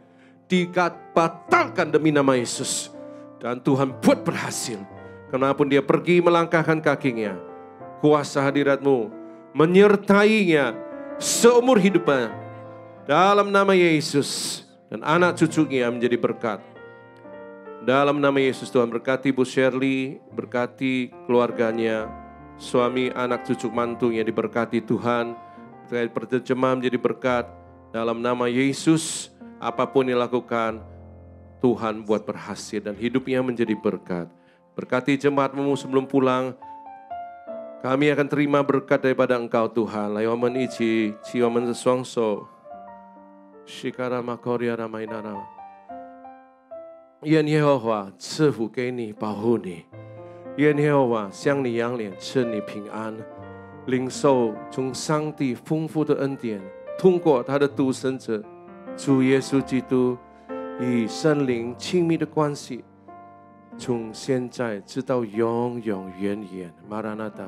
dibatalkan demi nama Yesus. Dan Tuhan buat berhasil. Kemanapun dia pergi melangkahkan kakinya, kuasa hadirat-Mu menyertainya seumur hidupnya. Dalam nama Yesus, dan anak cucunya menjadi berkat. Dalam nama Yesus Tuhan, berkati Bu Shirley, berkati keluarganya, suami, anak, cucu, mantunya diberkati Tuhan. Perjemaah menjadi berkat. Dalam nama Yesus, apapun yang dilakukan, Tuhan buat berhasil dan hidupnya menjadi berkat. Berkati jemaat-Mu sebelum pulang. Kami akan terima berkat daripada Engkau Tuhan. 来，我们一起起我们的双手。Shikara makoria ramainara。愿耶和华赐福给你，保护你。愿耶和华向你扬脸，赐你平安。领受从上帝丰富的恩典，通过他的独生者主耶稣基督与圣灵亲密的关系，从现在直到永永远远。马拉纳达，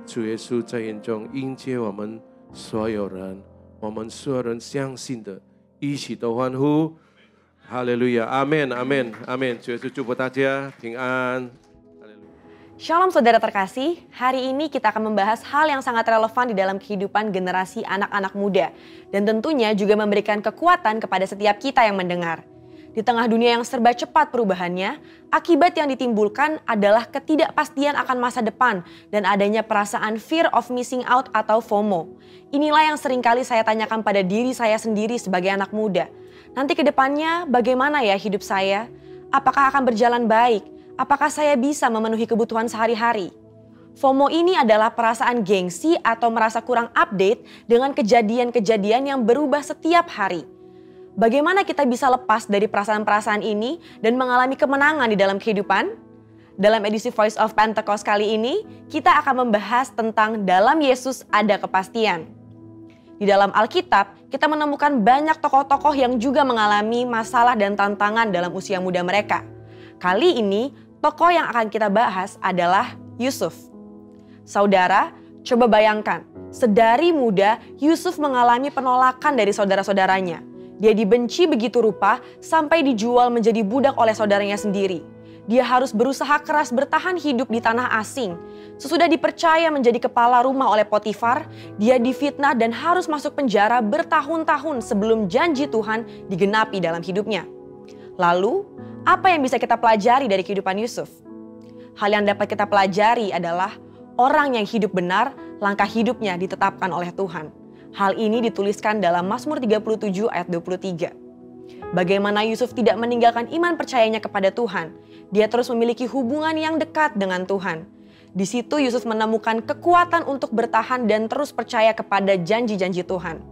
主耶稣在眼中迎接我们所有人，我们所有人相信的，一起都欢呼。Haleluya, amin, amin, amin. Tuhan Yesus祝福大家平安。 Shalom saudara terkasih, hari ini kita akan membahas hal yang sangat relevan di dalam kehidupan generasi anak-anak muda. Dan tentunya juga memberikan kekuatan kepada setiap kita yang mendengar. Di tengah dunia yang serba cepat perubahannya, akibat yang ditimbulkan adalah ketidakpastian akan masa depan dan adanya perasaan fear of missing out atau FOMO. Inilah yang seringkali saya tanyakan pada diri saya sendiri sebagai anak muda. Nanti ke depannya bagaimana ya hidup saya? Apakah akan berjalan baik? Apakah saya bisa memenuhi kebutuhan sehari-hari? FOMO ini adalah perasaan gengsi atau merasa kurang update dengan kejadian-kejadian yang berubah setiap hari. Bagaimana kita bisa lepas dari perasaan-perasaan ini dan mengalami kemenangan di dalam kehidupan? Dalam edisi Voice of Pentecost kali ini, kita akan membahas tentang dalam Yesus ada kepastian. Di dalam Alkitab, kita menemukan banyak tokoh-tokoh yang juga mengalami masalah dan tantangan dalam usia muda mereka. Kali ini, tokoh yang akan kita bahas adalah Yusuf. Saudara, coba bayangkan, sedari muda Yusuf mengalami penolakan dari saudara-saudaranya. Dia dibenci begitu rupa sampai dijual menjadi budak oleh saudaranya sendiri. Dia harus berusaha keras bertahan hidup di tanah asing. Sesudah dipercaya menjadi kepala rumah oleh Potifar, dia difitnah dan harus masuk penjara bertahun-tahun sebelum janji Tuhan digenapi dalam hidupnya. Lalu, apa yang bisa kita pelajari dari kehidupan Yusuf? Hal yang dapat kita pelajari adalah orang yang hidup benar, langkah hidupnya ditetapkan oleh Tuhan. Hal ini dituliskan dalam Mazmur 37 ayat 23. Bagaimana Yusuf tidak meninggalkan iman percayanya kepada Tuhan. Dia terus memiliki hubungan yang dekat dengan Tuhan. Di situ Yusuf menemukan kekuatan untuk bertahan dan terus percaya kepada janji-janji Tuhan.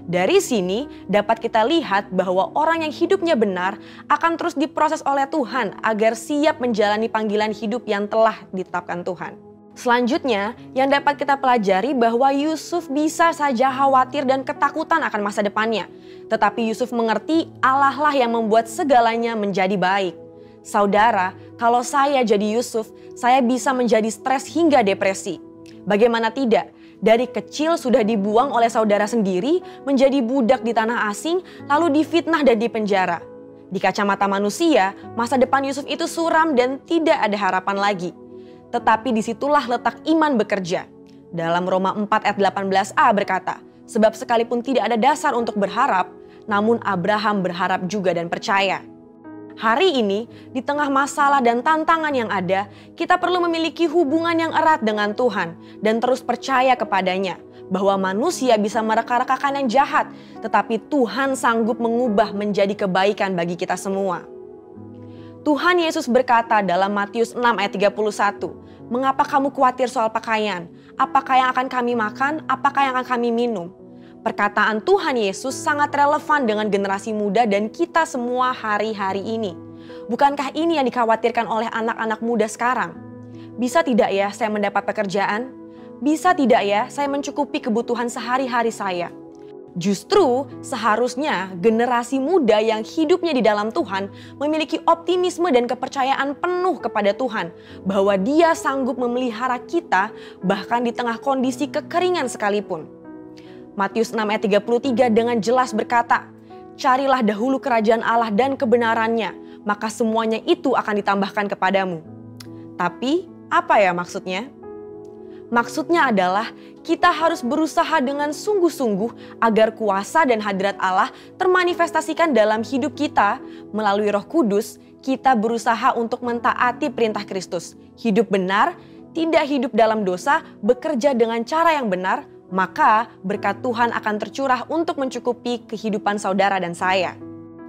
Dari sini dapat kita lihat bahwa orang yang hidupnya benar akan terus diproses oleh Tuhan agar siap menjalani panggilan hidup yang telah ditetapkan Tuhan. Selanjutnya, yang dapat kita pelajari bahwa Yusuf bisa saja khawatir dan ketakutan akan masa depannya. Tetapi Yusuf mengerti Allah lah yang membuat segalanya menjadi baik. Saudara, kalau saya jadi Yusuf, saya bisa menjadi stres hingga depresi. Bagaimana tidak? Dari kecil sudah dibuang oleh saudara sendiri, menjadi budak di tanah asing, lalu difitnah dan dipenjara. Di kacamata manusia, masa depan Yusuf itu suram dan tidak ada harapan lagi. Tetapi disitulah letak iman bekerja. Dalam Roma 4 ayat 18a berkata, sebab sekalipun tidak ada dasar untuk berharap, namun Abraham berharap juga dan percaya. Hari ini, di tengah masalah dan tantangan yang ada, kita perlu memiliki hubungan yang erat dengan Tuhan dan terus percaya kepadanya bahwa manusia bisa mereka-rekakan yang jahat, tetapi Tuhan sanggup mengubah menjadi kebaikan bagi kita semua. Tuhan Yesus berkata dalam Matius 6 ayat 31, "Mengapa kamu khawatir soal pakaian? Apakah yang akan kami makan? Apakah yang akan kami minum?" Perkataan Tuhan Yesus sangat relevan dengan generasi muda dan kita semua hari-hari ini. Bukankah ini yang dikhawatirkan oleh anak-anak muda sekarang? Bisa tidak ya saya mendapat pekerjaan? Bisa tidak ya saya mencukupi kebutuhan sehari-hari saya? Justru seharusnya generasi muda yang hidupnya di dalam Tuhan memiliki optimisme dan kepercayaan penuh kepada Tuhan bahwa Dia sanggup memelihara kita bahkan di tengah kondisi kekeringan sekalipun. Matius 6 ayat 33 dengan jelas berkata, "Carilah dahulu kerajaan Allah dan kebenarannya, maka semuanya itu akan ditambahkan kepadamu." Tapi apa ya maksudnya? Maksudnya adalah kita harus berusaha dengan sungguh-sungguh agar kuasa dan hadirat Allah termanifestasikan dalam hidup kita. Melalui Roh Kudus, kita berusaha untuk mentaati perintah Kristus. Hidup benar, tidak hidup dalam dosa, bekerja dengan cara yang benar, maka berkat Tuhan akan tercurah untuk mencukupi kehidupan saudara dan saya.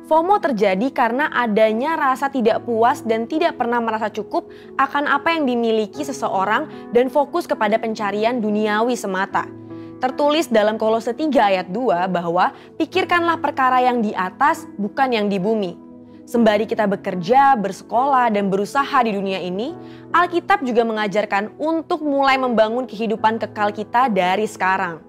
FOMO terjadi karena adanya rasa tidak puas dan tidak pernah merasa cukup akan apa yang dimiliki seseorang dan fokus kepada pencarian duniawi semata. Tertulis dalam Kolose 3 ayat 2 bahwa pikirkanlah perkara yang di atas bukan yang di bumi. Sembari kita bekerja, bersekolah, dan berusaha di dunia ini, Alkitab juga mengajarkan untuk mulai membangun kehidupan kekal kita dari sekarang.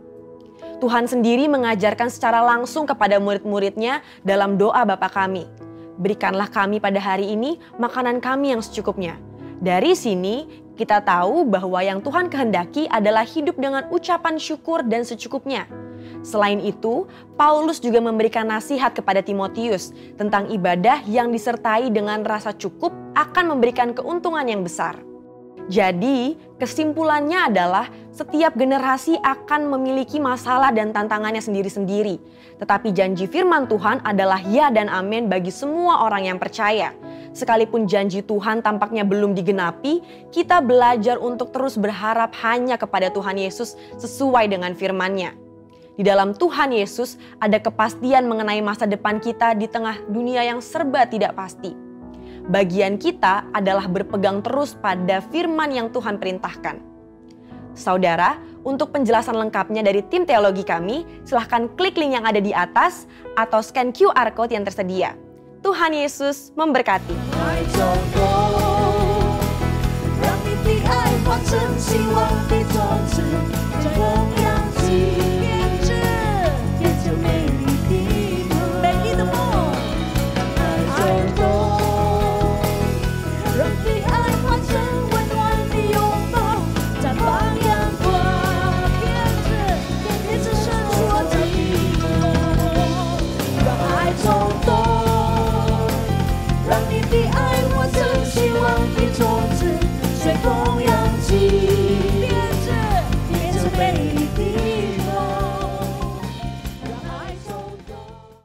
Tuhan sendiri mengajarkan secara langsung kepada murid-muridnya dalam doa Bapa kami. Berikanlah kami pada hari ini makanan kami yang secukupnya. Dari sini kita tahu bahwa yang Tuhan kehendaki adalah hidup dengan ucapan syukur dan secukupnya. Selain itu, Paulus juga memberikan nasihat kepada Timotius tentang ibadah yang disertai dengan rasa cukup akan memberikan keuntungan yang besar. Jadi, kesimpulannya adalah setiap generasi akan memiliki masalah dan tantangannya sendiri-sendiri. Tetapi janji firman Tuhan adalah ya dan amin bagi semua orang yang percaya. Sekalipun janji Tuhan tampaknya belum digenapi, kita belajar untuk terus berharap hanya kepada Tuhan Yesus sesuai dengan firman-Nya. Di dalam Tuhan Yesus ada kepastian mengenai masa depan kita di tengah dunia yang serba tidak pasti. Bagian kita adalah berpegang terus pada firman yang Tuhan perintahkan. Saudara, untuk penjelasan lengkapnya dari tim teologi kami, silahkan klik link yang ada di atas atau scan QR Code yang tersedia. Tuhan Yesus memberkati.